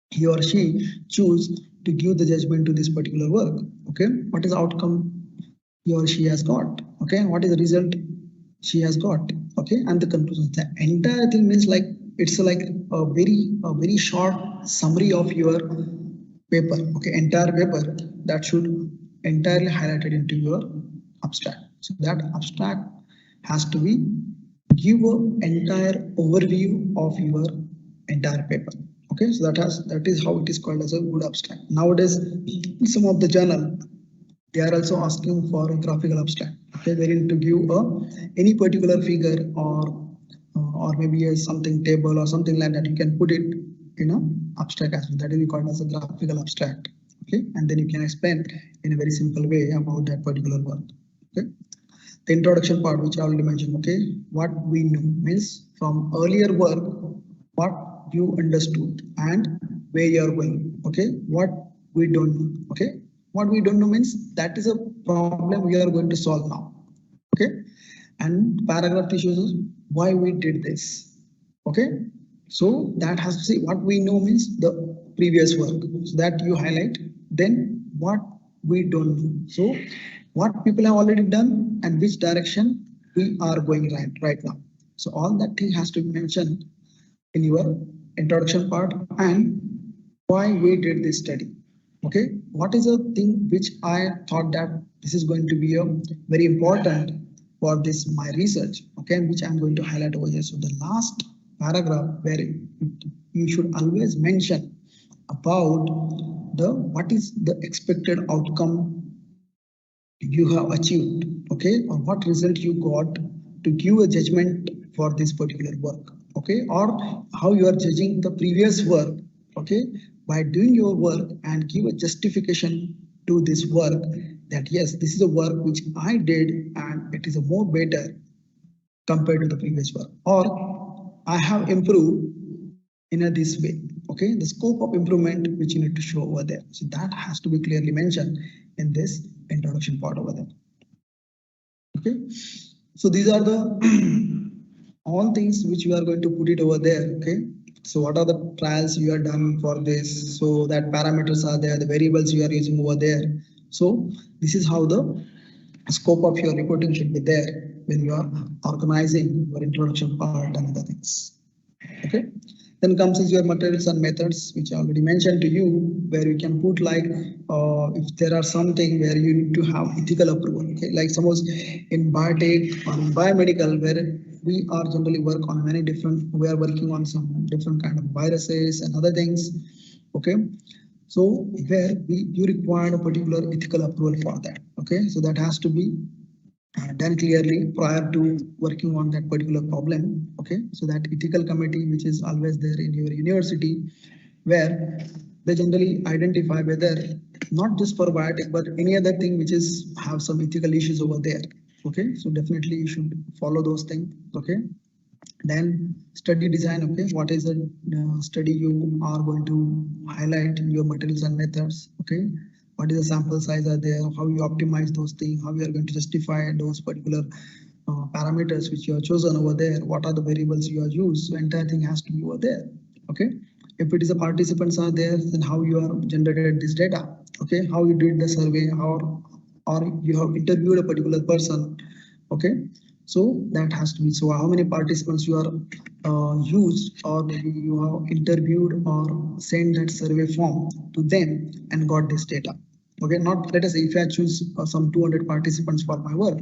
he or she choose to give the judgment to this particular work. Okay, what is the outcome he or she has got? Okay, what is the result she has got? Okay, and the conclusion. The entire thing means like it's like a very short summary of your paper. Okay, entire paper that should entirely highlighted into your abstract. So that abstract has to be give an entire overview of your entire paper. Okay, so that is how it is called as a good abstract. Nowadays, some of the journal, they are also asking for a graphical abstract. Okay, they need to give any particular figure or maybe something table or something like that. You can put it in a abstract as well. That is called as a graphical abstract. Okay, and then you can explain in a very simple way about that particular work. Okay, the introduction part, which I already mentioned. Okay, what we know means from earlier work, what you understood and where you are going. Okay, what we don't know. Okay, what we don't know means that is a problem we are going to solve now. Okay, and paragraph shows us why we did this. Okay, so that has to say what we know means the previous work, so that you highlight. Then what we don't know, so what people have already done and which direction we are going right now. So all that thing has to be mentioned in your introduction part and why we did this study. Okay, what is a thing which I thought that this is going to be a very important for this my research. Okay, which I'm going to highlight over here. So the last paragraph where you should always mention about the what is the expected outcome you have achieved. Okay, or what result you got to give a judgment for this particular work. Okay, or how you are judging the previous work. Okay, by doing your work and give a justification to this work that yes, this is a work which I did and it is a more better compared to the previous work, or I have improved in a this way. Okay, the scope of improvement which you need to show over there. So that has to be clearly mentioned in this introduction part over there. Okay, so these are the all things which you are going to put it over there. Okay, so what are the trials you are done for this, so that parameters are there, the variables you are using over there. So this is how the scope of your reporting should be there when you are organizing your introduction part and other things. Okay, then comes is your materials and methods, which I already mentioned to you, where you can put like if there are something where you need to have ethical approval. Okay, like suppose in biotech or in biomedical, where we are generally work on many different, we are working on some different kind of viruses and other things. Okay, so where you require a particular ethical approval for that. Okay, so that has to be done clearly prior to working on that particular problem. Okay, so that ethical committee which is always there in your university, where they generally identify whether not just for biotech but any other thing which is have some ethical issues over there. Okay, so definitely you should follow those things. Okay, then study design. Okay, what is the study you are going to highlight in your materials and methods. Okay, what is the sample size are there, how you optimize those things, how you are going to justify those particular parameters which you have chosen over there, what are the variables you have used. So entire thing has to be over there. Okay. If it is a participants are there, then how you are generated this data. Okay. How you did the survey, or you have interviewed a particular person. Okay. So that has to be, so how many participants you are used, or maybe you have interviewed or sent that survey form to them and got this data. Okay, not, let us say if I choose some 200 participants for my work,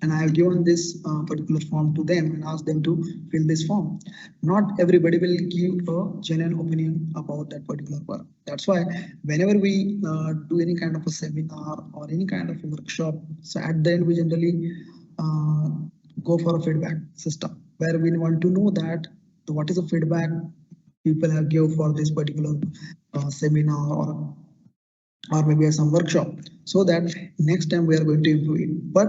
and I have given this particular form to them and asked them to fill this form. Not everybody will give a genuine opinion about that particular work. That's why whenever we do any kind of a seminar or any kind of a workshop, so at the end we generally go for a feedback system where we want to know that what is the feedback people have give for this particular seminar or maybe some workshop, so that next time we are going to improve it. But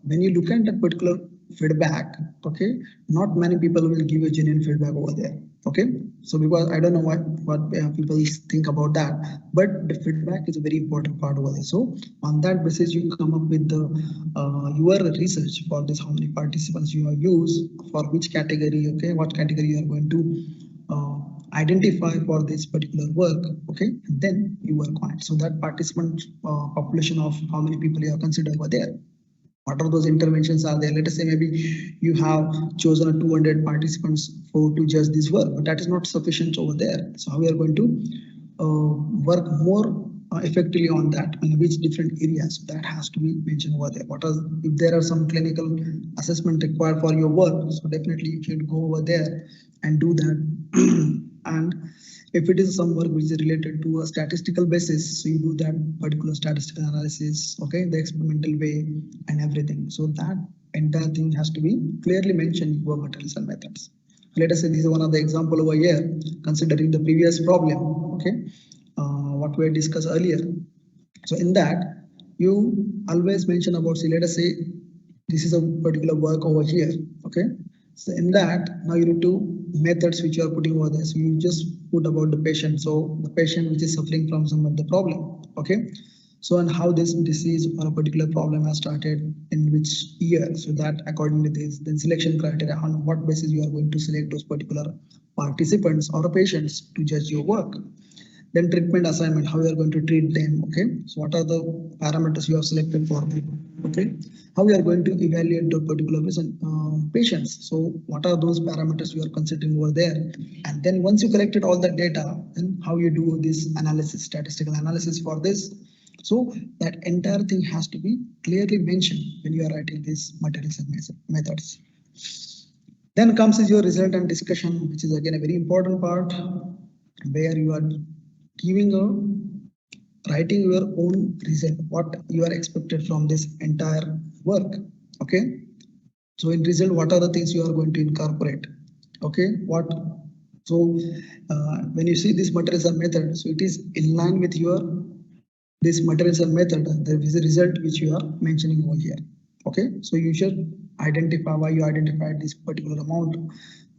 when you look at that particular feedback, okay, not many people will give you genuine feedback over there. Okay, so because I don't know what people think about that, but the feedback is a very important part over there. So on that basis, you come up with the your research for this, how many participants you have used for which category. Okay, what category you are going to identify for this particular work. Okay, and then you work on it. So that participant population of how many people you have considered over there. What are those interventions are there? Let us say maybe you have chosen 200 participants to judge this work, but that is not sufficient over there. So how we are going to work more effectively on that, in which different areas, that has to be mentioned over there. What are, if there are some clinical assessment required for your work, so definitely you should go over there and do that. And if it is some work which is related to a statistical basis, so you do that particular statistical analysis, okay, the experimental way and everything. So that entire thing has to be clearly mentioned in your materials and methods. Let us say this is one of the example over here, considering the previous problem, okay, what we had discussed earlier. So in that, you always mention about, say, let us say this is a particular work over here, okay. So in that, now you need to methods which you are putting over there. So you just put about the patient. So the patient which is suffering from some of the problem, okay. So and how this disease or a particular problem has started in which year. So that according to this, then selection criteria, on what basis you are going to select those particular participants or patients to judge your work. Then treatment assignment, how you are going to treat them. Okay, so what are the parameters you have selected for them? Okay, how we are going to evaluate the particular patients. So what are those parameters you are considering over there? And then once you collected all that data, then how you do this analysis, statistical analysis for this. So that entire thing has to be clearly mentioned when you are writing these materials and methods. Then comes is your result and discussion, which is again a very important part, where you are giving writing your own result, what you are expected from this entire work. Okay, so in result, what are the things you are going to incorporate? Okay, what, so when you see this materials and method, so it is in line with your this materials and method, there is a result which you are mentioning over here. Okay, so you should identify why you identified this particular amount,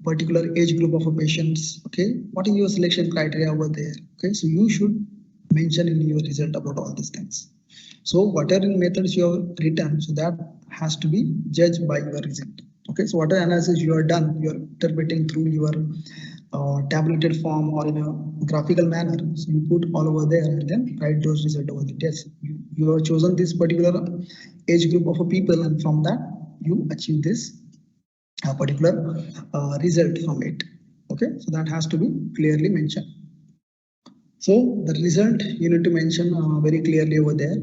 particular age group of patients. Okay, what is your selection criteria over there? Okay, so you should mention in your result about all these things. So whatever methods you have written, so that has to be judged by your result. Okay, so whatever analysis you are done, you are interpreting through your tabulated form or in a graphical manner. So you put all over there and then write those results over the test. You have chosen this particular age group of people, and from that you achieve this particular result from it. Okay, so that has to be clearly mentioned. So the result you need to mention very clearly over there.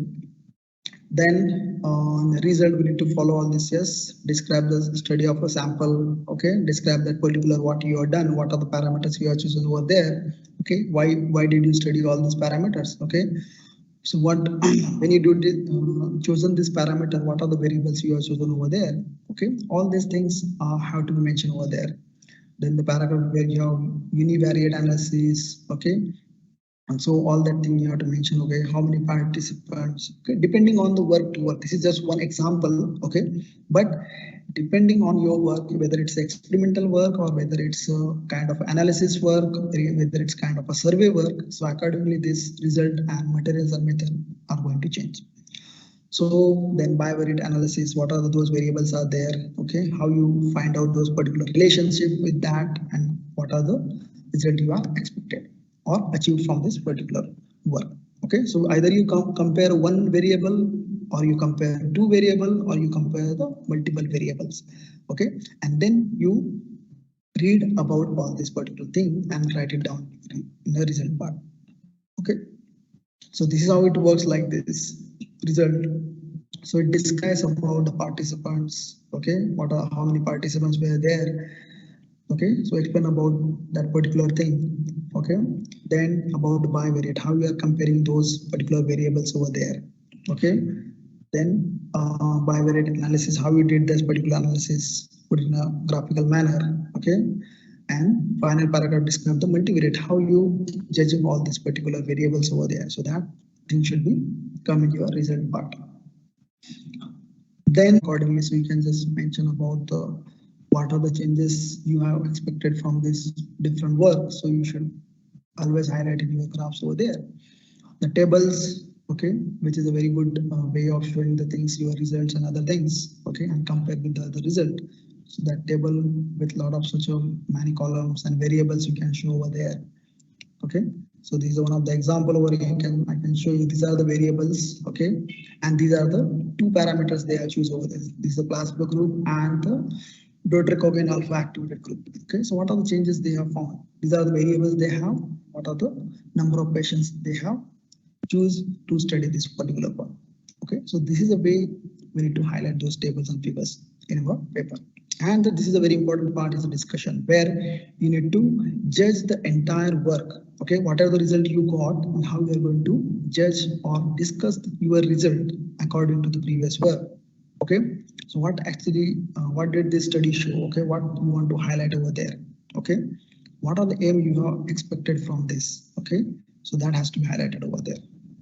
Then the result we need to follow all this. Yes, describe the study of a sample. Okay, describe that particular what you have done, what are the parameters you have chosen over there. Okay, why did you study all these parameters? Okay, so what when you do chosen this parameter, what are the variables you have chosen over there? Okay, all these things have to be mentioned over there. Then the paragraph where you have univariate analysis. Okay, and so all that thing you have to mention. Okay, how many participants? Okay, depending on the work to work. This is just one example. Okay, but depending on your work, whether it's experimental work or whether it's a kind of analysis work, whether it's kind of a survey work. So accordingly, this result and materials and method are going to change. So then bivariate analysis, what are those variables are there? Okay, how you find out those particular relationship with that, and what are the result you are expected or achieved from this particular work. Okay, so either you compare one variable, or you compare two variable, or you compare the multiple variables. Okay, and then you read about all this particular thing and write it down in the result part. Okay, so this is how it works, like this result. So it describes about the participants. Okay, how many participants were there. Okay, so explain about that particular thing. Okay, then about the bivariate, how you are comparing those particular variables over there. Okay, then bivariate analysis, how you did this particular analysis, put in a graphical manner. Okay, and final paragraph describe the multivariate, how you judging all these particular variables over there. So that thing should be come in your result part. Then accordingly, so you can just mention about the what are the changes you have expected from this different work. So you should always highlight in your graphs over there. The tables, okay, which is a very good way of showing the things, your results and other things, okay, and compare with the other result. So that table with a lot of such many columns and variables you can show over there. Okay, so this is one of the example over here. I can show you, these are the variables. Okay, and these are the two parameters they have choose over there. This is the placebo group and the deuteracogen alpha activated group. Okay, so what are the changes they have found? These are the variables they have. What are the number of patients they have choose to study this particular one? Okay, so this is a way we need to highlight those tables and figures in our paper. And this is a very important part, is a discussion where you need to judge the entire work. Okay, whatever the result you got and how you are going to judge or discuss your result according to the previous work. Okay, so what actually, what did this study show? Okay, what you want to highlight over there? Okay, what are the aim you have expected from this? Okay, so that has to be highlighted over there.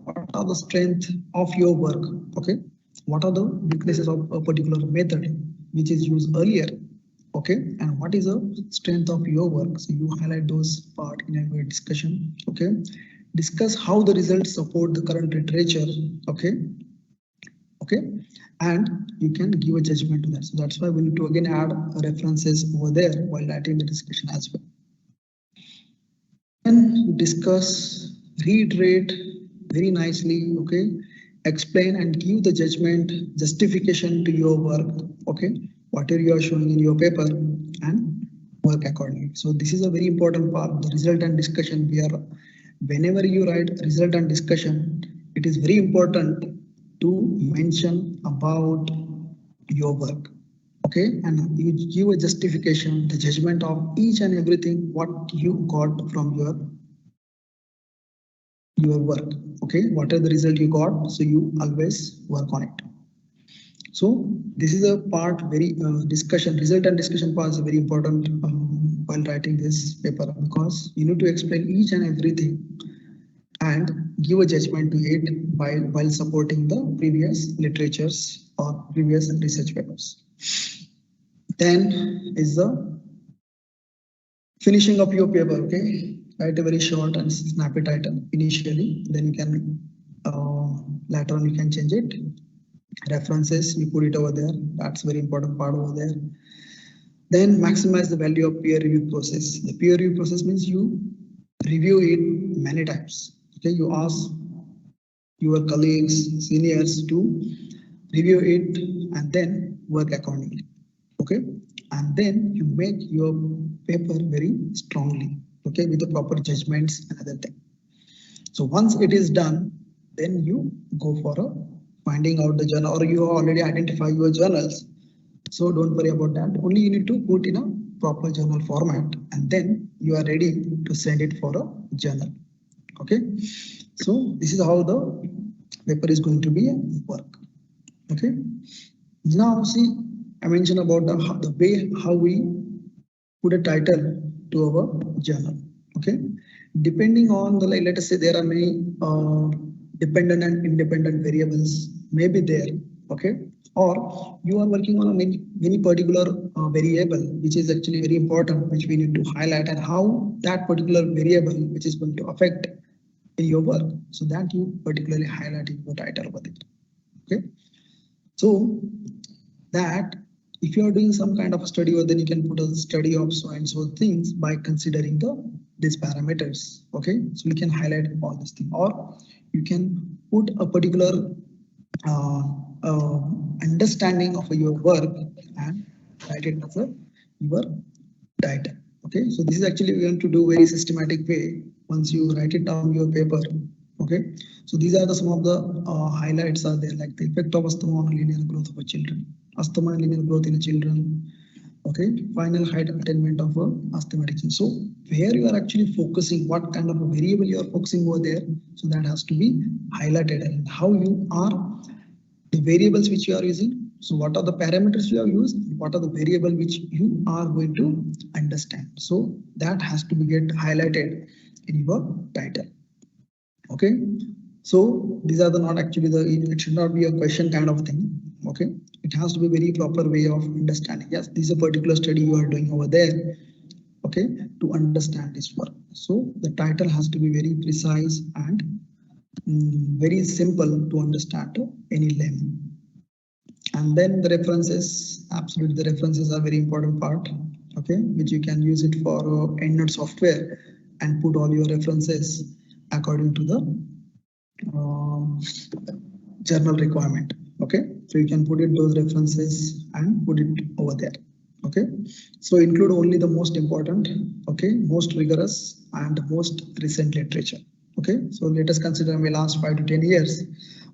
What are the strength of your work? Okay, what are the weaknesses of a particular method which is used earlier? Okay, and what is the strength of your work? So you highlight those part in a discussion. Okay, discuss how the results support the current literature. Okay, and you can give a judgment to that. So that's why we need to again add references over there while writing the discussion as well. And discuss, reiterate very nicely. Okay, explain and give the judgment, justification to your work. Okay, whatever you are showing in your paper, and work accordingly. So this is a very important part, the result and discussion. Whenever you write result and discussion, it is very important to mention about your work. Okay, and you give a justification, the judgment of each and everything what you got from your work. Okay, whatever the result you got, so you always work on it. So this is a part, very discussion, result and discussion part is very important while writing this paper, because you need to explain each and everything and give a judgment to it while supporting the previous literatures or previous research papers. Then is the finishing of your paper. Okay, write a very short and snappy title initially, then you can later on you can change it. References, you put it over there, that's very important part over there. Then maximize the value of peer review process. The peer review process means you review it many times. Okay, you ask your colleagues, seniors to review it and then work accordingly. Okay, and then you make your paper very strongly. Okay, with the proper judgments and other thing. So once it is done, then you go for a finding out the journal, or you already identify your journals. So don't worry about that. Only you need to put in a proper journal format, and then you are ready to send it for a journal. Okay, so this is how the paper is going to be work. Okay, now see, I mentioned about the way how we put a title to our journal. Okay, depending on the, like, let us say there are many dependent and independent variables may be there. okay? Or you are working on a many particular variable, which is actually very important, which we need to highlight, and how that particular variable, which is going to affect in your work, so that you particularly highlight in your title over there, okay? So that if you are doing some kind of study, or then you can put a study of so and so things by considering these parameters, okay? So you can highlight all this thing, or you can put a particular understanding of your work and write it as your title, okay? So this is actually we want to do very systematic way once you write it down your paper, okay? So these are some of the highlights are there, like the effect of asthma on linear growth of a children, asthma and linear growth in children, okay? Final height attainment of asthmatic. So where you are actually focusing, what kind of a variable you are focusing over there, so that has to be highlighted, and how you are the variables which you are using. So what are the parameters you have used? What are the variable which you are going to understand? So that has to be get highlighted in your title. Okay. So these are the not actually it should not be a question kind of thing. Okay. It has to be very proper way of understanding. Yes, this is a particular study you are doing over there. Okay, to understand this work. So the title has to be very precise and very simple to understand to any layman. And then the references, absolutely, the references are very important part, okay, which you can use it for EndNote software and put all your references according to the journal requirement, okay? So you can put it those references and put it over there, okay? So include only the most important, okay, most rigorous and most recent literature, okay? So let us consider my last 5 to 10 years,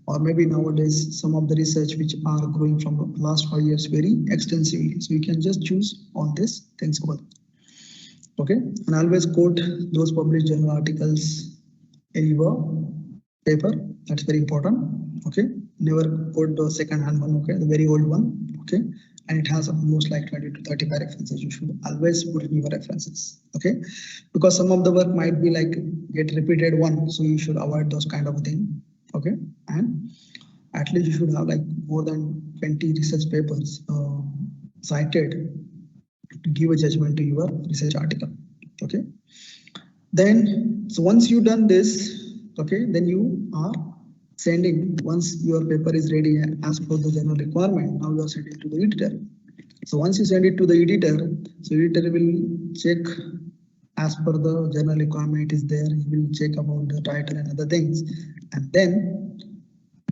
or maybe nowadays some of the research which are growing from the last 5 years very extensively. So you can just choose on this things over there, okay? And always quote those published journal articles in your paper. That's very important, okay? Never quote the second-hand one, okay, the very old one, okay? And it has almost like 20 to 35 references. You should always put in your references, okay? Because some of the work might be like get repeated one, so you should avoid those kind of thing, okay? And at least you should have like more than 20 research papers cited to give a judgment to your research article, okay? Then, so once you've done this, okay, then you are sending, once your paper is ready as per the journal requirement, now you are sending to the editor. So once you send it to the editor, so editor will check as per the journal requirement is there, he will check about the title and other things, and then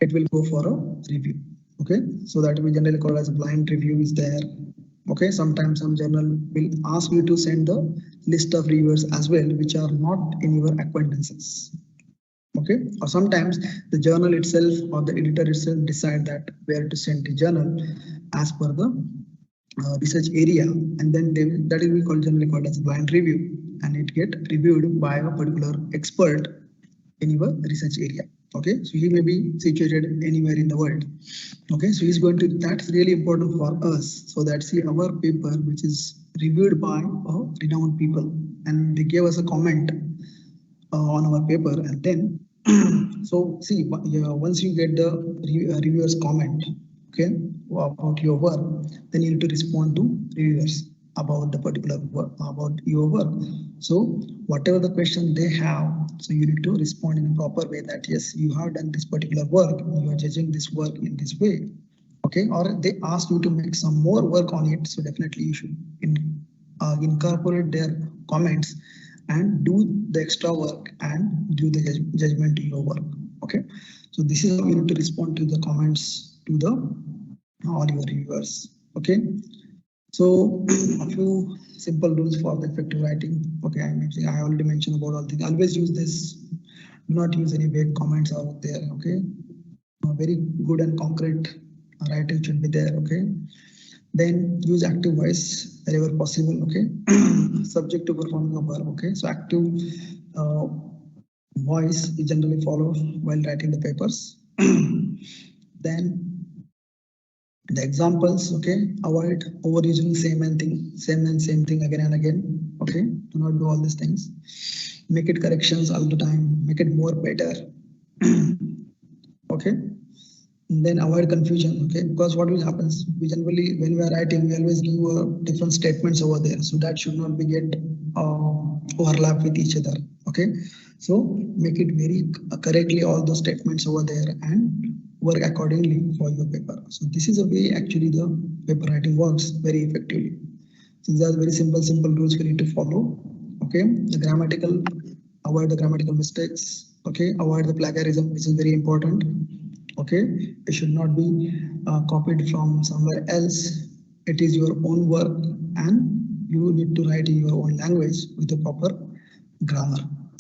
it will go for a review, okay? So that we generally call as a blind review is there, okay? Sometimes some journal will ask you to send the list of reviewers as well, which are not in your acquaintances, okay? Or sometimes the journal itself or the editor itself decide that where to send the journal as per the research area, and then that will be called generally called as blind review, and it get reviewed by a particular expert in your research area, okay? So he may be situated anywhere in the world, okay? So he's going to, that's really important for us, so that see our paper which is reviewed by renowned people, and they gave us a comment on our paper, and then so see, once you get the reviewers comment, okay, about your work, then you need to respond to reviewers about the particular work, about your work. So whatever the question they have, so you need to respond in a proper way that yes, you have done this particular work, you are judging this work in this way, okay? Or they ask you to make some more work on it, so definitely you should incorporate their comments and do the extra work and do the judgment to your work, okay? So this is how you need to respond to the comments to the all your reviewers, okay? So a few simple rules for the effective writing, okay? I already mentioned about all things. Always use this, do not use any vague comments out there, okay? Very good and concrete writing should be there, okay? Then use active voice wherever possible, okay? Subject to performing a verb, okay? So active voice is generally followed while writing the papers. Then the examples, okay? Avoid overusing same thing again and again, okay? Do not do all these things. Make it corrections all the time, make it more better, okay? then avoid confusion, okay? Because what will happen, we generally, when we are writing, we always give different statements over there. So that should not be get overlap with each other, okay? So make it very correctly all those statements over there and work accordingly for your paper. So this is a way actually the paper writing works very effectively. So these are very simple rules we need to follow, okay? The grammatical, avoid the grammatical mistakes, okay? Avoid the plagiarism, which is very important. Okay, it should not be copied from somewhere else. It is your own work and you need to write in your own language with the proper grammar.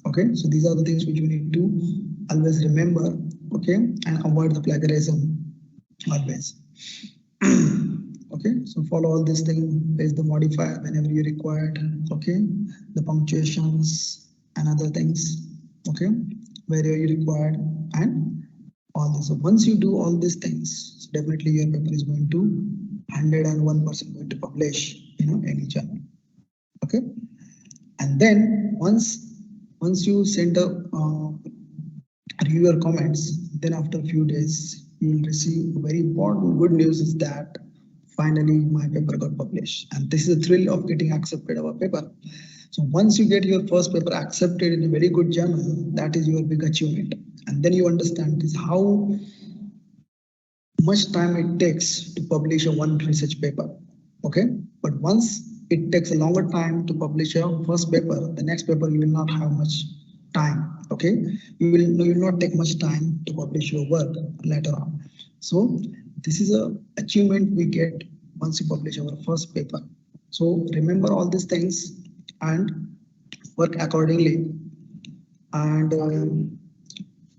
Okay, so these are the things which you need to always remember, okay, and avoid the plagiarism always. Okay, so follow all these things, place the modifier whenever you required, okay, the punctuations and other things, okay, where you required, and all this. So once you do all these things, so definitely your paper is going to 101% going to publish, any journal. Okay, and then once you send a reviewer comments, then after a few days you will receive a very important good news is that finally my paper got published, and this is the thrill of getting accepted our paper. So once you get your first paper accepted in a very good journal, that is your big achievement. And then you understand is how much time it takes to publish a one research paper. Okay, but once it takes a longer time to publish a first paper, the next paper you will not have much time. Okay, you will not take much time to publish your work later on. So this is a achievement we get once you publish our first paper. So remember all these things and work accordingly, and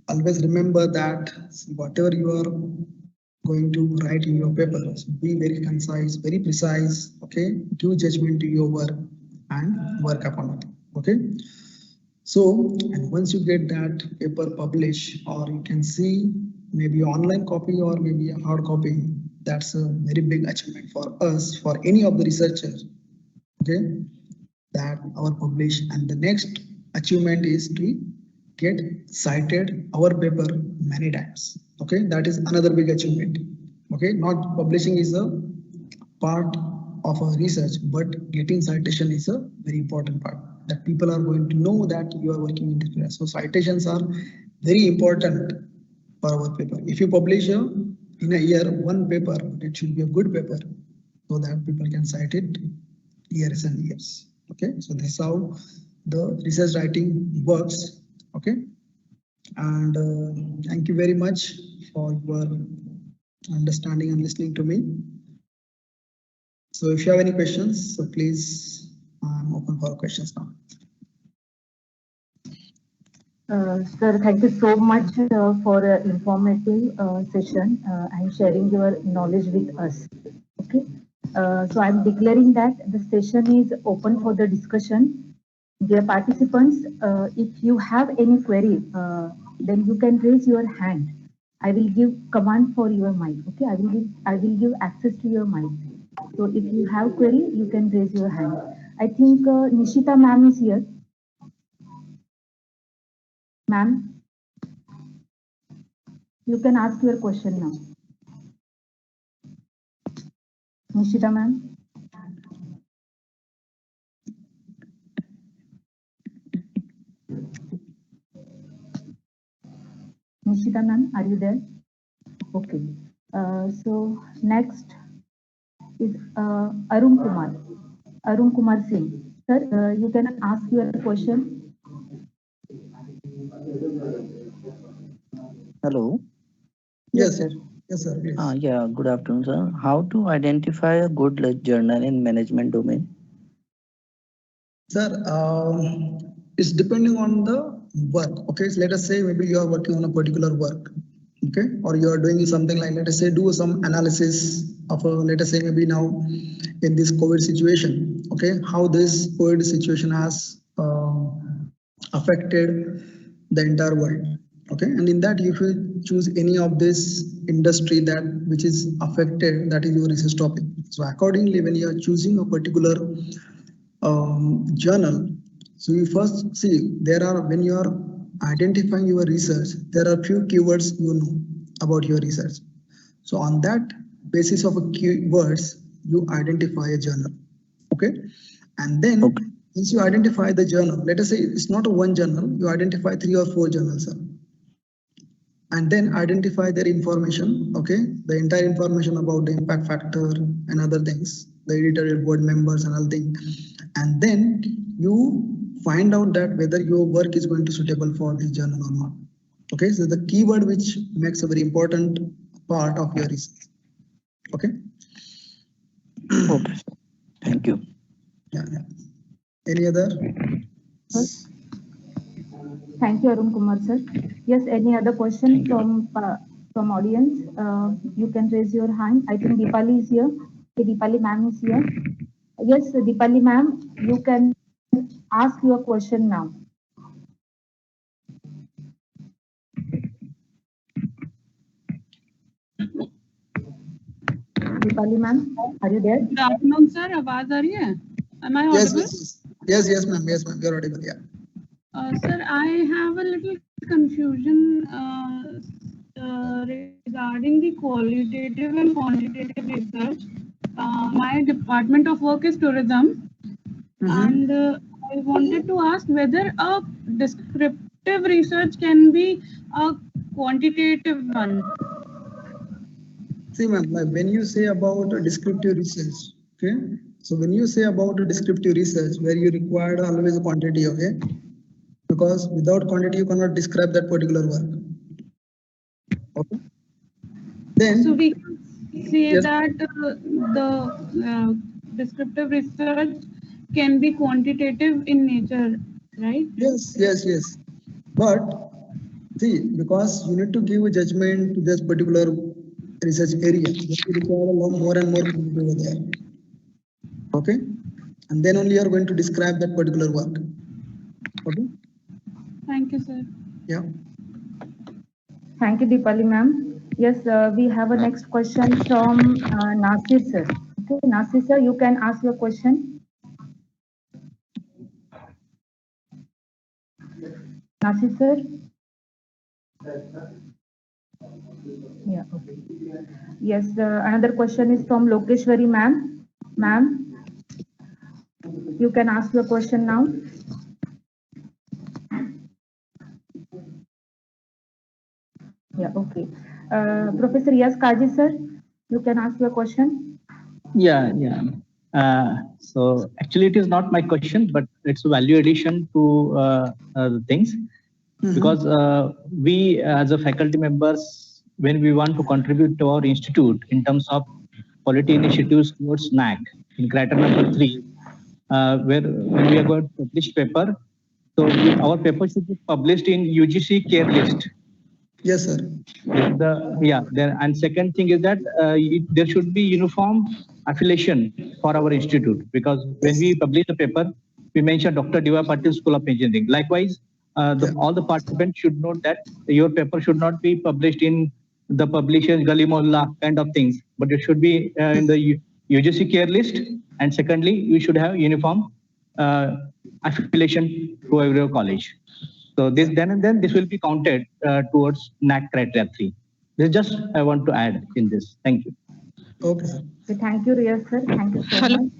always remember that whatever you are going to write in your papers, be very concise, very precise, okay? Do judgment to your work and work upon it, okay? So, and once you get that paper published, or you can see maybe online copy or maybe a hard copy, that's a very big achievement for us, for any of the researchers, okay? That our published, and the next achievement is to get cited our paper many times. Okay, that is another big achievement. Okay, not publishing is a part of our research, but getting citation is a very important part, that people are going to know that you are working in this area. So citations are very important for our paper. If you publish in a year one paper, it should be a good paper so that people can cite it years and years. Okay, so this is how the research writing works. Okay, and thank you very much for your understanding and listening to me. So if you have any questions, so please, I'm open for questions now. Sir, thank you so much for an informative session and sharing your knowledge with us. Okay, so I'm declaring that the session is open for the discussion. Dear participants, if you have any query, then you can raise your hand. I will give command for your mic. Okay, I will give access to your mic. So if you have query, you can raise your hand. I think Nishita ma'am is here. Ma'am, you can ask your question now. Nishita ma'am. Nishita ma'am, are you there? Okay. So next is Arun Kumar. Arun Kumar Singh. Sir, you can ask your question. Hello. Yes, sir. Yes, sir. Please. Yeah, good afternoon, sir. How to identify a good journal in management domain? Sir, it's depending on the work. Okay, so let us say maybe you are working on a particular work. Okay, or you are doing something like, let us say, do some analysis of a, let us say maybe now in this COVID situation. Okay, how this COVID situation has affected the entire world. Okay, and in that, if you choose any of this industry that which is affected, that is your research topic. So accordingly, when you are choosing a particular journal, so you first see there are, when you are identifying your research, there are few keywords you know about your research. So on that basis of a keywords, you identify a journal. Okay. And then Okay. once you identify the journal, let us say it's not a one journal, you identify 3 or 4 journals, sir. And then identify their information, okay, the entire information about the impact factor and other things, the editorial board members and other things. And then you find out that whether your work is going to suitable for this journal or not. Okay, so the keyword which makes a very important part of your research. Okay. Okay, sir. Thank you. Yeah, yeah. Any other? Thank you, Arun Kumar sir. Yes, any other question from audience? You can raise your hand. I think Deepali is here. Okay, Deepali ma'am is here. Yes, Deepali ma'am, you can ask your question now. Deepali ma'am, are you there? Good afternoon, sir. आवाज आ रही है? Am I audible? Yes, ma'am. Yes, ma'am. You're audible. Yeah. Sir, I have a little confusion regarding the qualitative and quantitative research. My department of work is tourism, and I wanted to ask whether a descriptive research can be a quantitative one. See, ma'am, like when you say about a descriptive research, okay? So when you say about a descriptive research where you require always a quantity, okay? Because without quantity, you cannot describe that particular work. Okay. Then, so we can say yes, that the descriptive research can be quantitative in nature, right? yes. But see, because you need to give a judgment to this particular research area, you require a lot more and more quantity over there. Okay. And then only you are going to describe that particular work. Okay. Thank you, sir. Yeah. Thank you, Deepali ma'am. Yes, we have a next question from Nasir sir. Okay, Nasir sir, you can ask your question. Nasir sir. Yeah. Okay. Yes. Another question is from Lokeshwari ma'am. Ma'am, you can ask your question now. Yeah. Okay. Professor Yas Kaji sir, you can ask your question. Yeah. So actually, it is not my question, but it's a value addition to the things, because we as a faculty members, when we want to contribute to our institute in terms of quality initiatives towards NAC in criteria number 3, where when we are going to publish paper, so our paper should be published in UGC care list. Yes, sir. And second thing is that there should be uniform affiliation for our institute, because when we publish the paper, we mention Dr. D.Y. Patil School of Engineering. Likewise, all the participants should note that your paper should not be published in the publishers Gali Mohalla kind of things, but it should be in the UGC care list. And secondly, we should have uniform affiliation to every college. So this then this will be counted towards NAC criteria 3. This just I want to add in this. Thank you. Okay, sir. Okay, thank you, Riyaz sir. Thank you so Hello. much.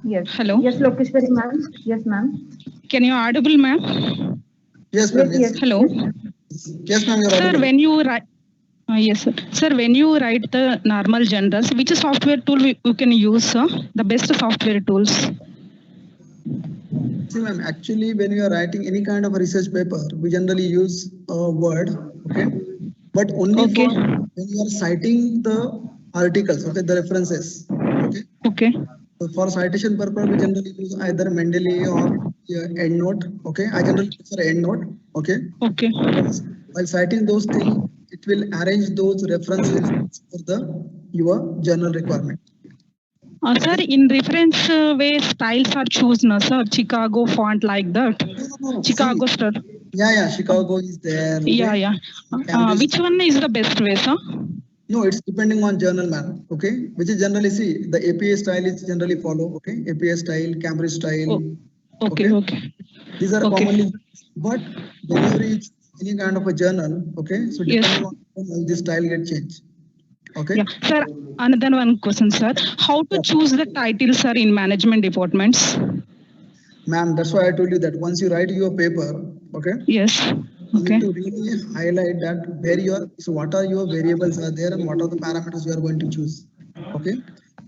Yes. Hello. Yes, Lokeshwari ma'am. Yes, ma'am. Can you audible, ma'am? Yes, ma'am. Yes. Hello. Yes, ma'am. You're Sir, audible. when you write, yes, sir. Sir, when you write the normal journals, which software tool you can use, sir? The best software tools. See, ma'am, actually, when we are writing any kind of a research paper, we generally use Word, okay? But only Okay. for when you are citing the articles, okay, the references, okay? Okay. So for citation purpose, we generally use either Mendeley or EndNote, okay? I generally prefer EndNote, okay? Okay. While citing those things, it will arrange those references for your journal requirement. Sir, in reference way styles are chosen, sir. Chicago font like that. No. Chicago See, star. yeah, Chicago is there. Okay? Yeah. Cambridge. Which one is the best way, sir? No, it's depending on journal, man. Okay, which is generally, see, the APA style is generally follow. Okay, APA style, Cambridge style. Oh, okay. These are Okay. commonly, but whenever it's any kind of a journal, okay, so Yes. depending on this style get changed. Okay. Yeah, sir. Another one question, sir. How to choose the title, sir, in management departments? Ma'am, that's why I told you that once you write your paper, okay, Yes. you Okay. need to really highlight that where so what are your variables are there and what are the parameters you are going to choose. Okay.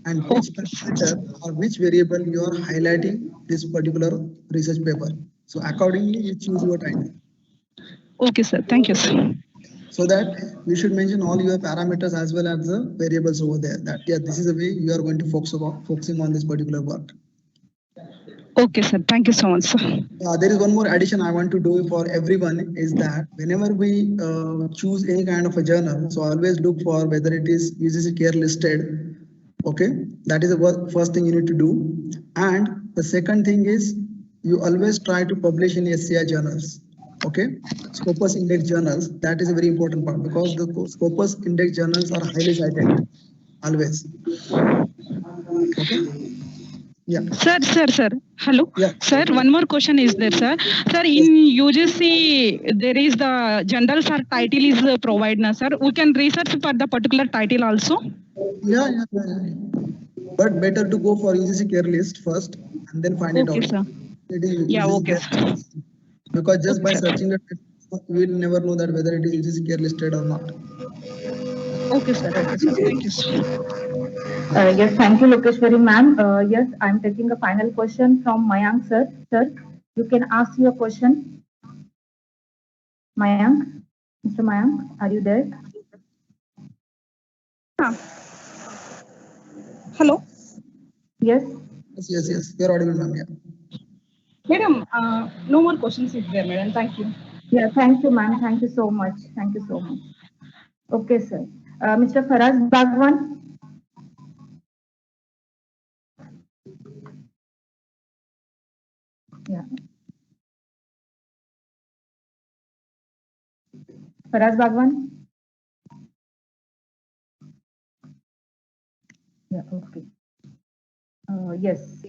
And which Okay. parameter or which variable you are highlighting this particular research paper. So accordingly, you choose your title. Okay, sir. Thank you, sir. So that you should mention all your parameters as well as the variables over there. That yeah, this is the way you are going to focusing on this particular work. Okay, sir. Thank you so much, sir. There is one more addition I want to do for everyone is that whenever we choose any kind of a journal, so always look for whether it is UGC care listed. Okay, that is the first thing you need to do. And the second thing is you always try to publish in SCI journals. Okay, Scopus Index journals. That is a very important part because the Scopus Index journals are highly cited always. Okay. Yeah. Sir. Hello. Yeah. Sir, one more question is there, sir. Sir, in UGC, there is the general, sir, title is provided, na, sir. We can research for the particular title also. Yeah. But better to go for UGC care list first and then find it Okay, out. sir. It is Yeah, UGC okay, care sir. list. Because just Okay, by sir. searching it, we will never know that whether it is UGC care listed or not. Okay, sir. Okay, sir. Thank you, sir. Yes, thank you, Lokeshwari ma'am. Yes, I'm taking a final question from Mayank sir. Sir, you can ask your question. Mayank, Mr. Mayank, are you there? Hello. Yes. Yes. You're audible, ma'am. Yeah. Madam, no more questions is there, madam. Thank you. Yeah, thank you, ma'am. Thank you so much. Thank you so much. Okay, sir. Mr. Faraz Bagwan. Yeah. Faraz Bagwan. Yeah, okay. Yes,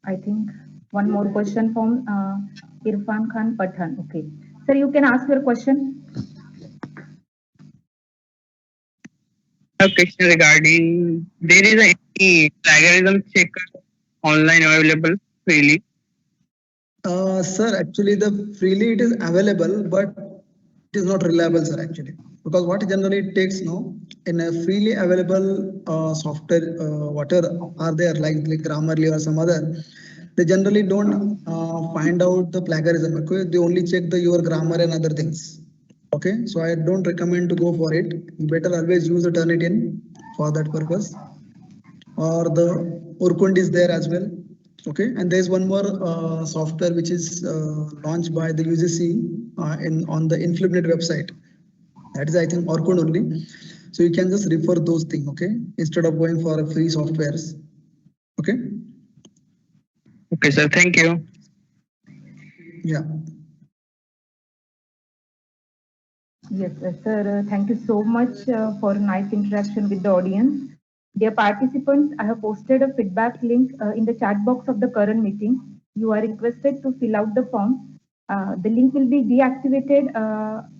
I think one more question from Irfan Khan Pathan. Okay. Sir, you can ask your question. A question regarding there is any plagiarism checker online available freely. Sir, actually the freely it is available, but it is not reliable, sir, actually. Because what generally it takes now in a freely available software, whatever are there like Grammarly or some other, they generally don't find out the plagiarism. Okay, they only check your grammar and other things. Okay, so I don't recommend to go for it. You better always use the Turnitin for that purpose, or the Urkund is there as well. Okay, and there's one more software which is launched by the UGC on the InflipNet website. That is, I think, Orkund only. So you can just refer those things, okay, instead of going for a free softwares. Okay. Okay, sir. Thank you. Yeah. Yes, sir. Thank you so much for nice interaction with the audience. Dear participants, I have posted a feedback link in the chat box of the current meeting. You are requested to fill out the form. The link will be deactivated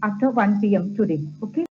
after 1 p.m. today. Okay.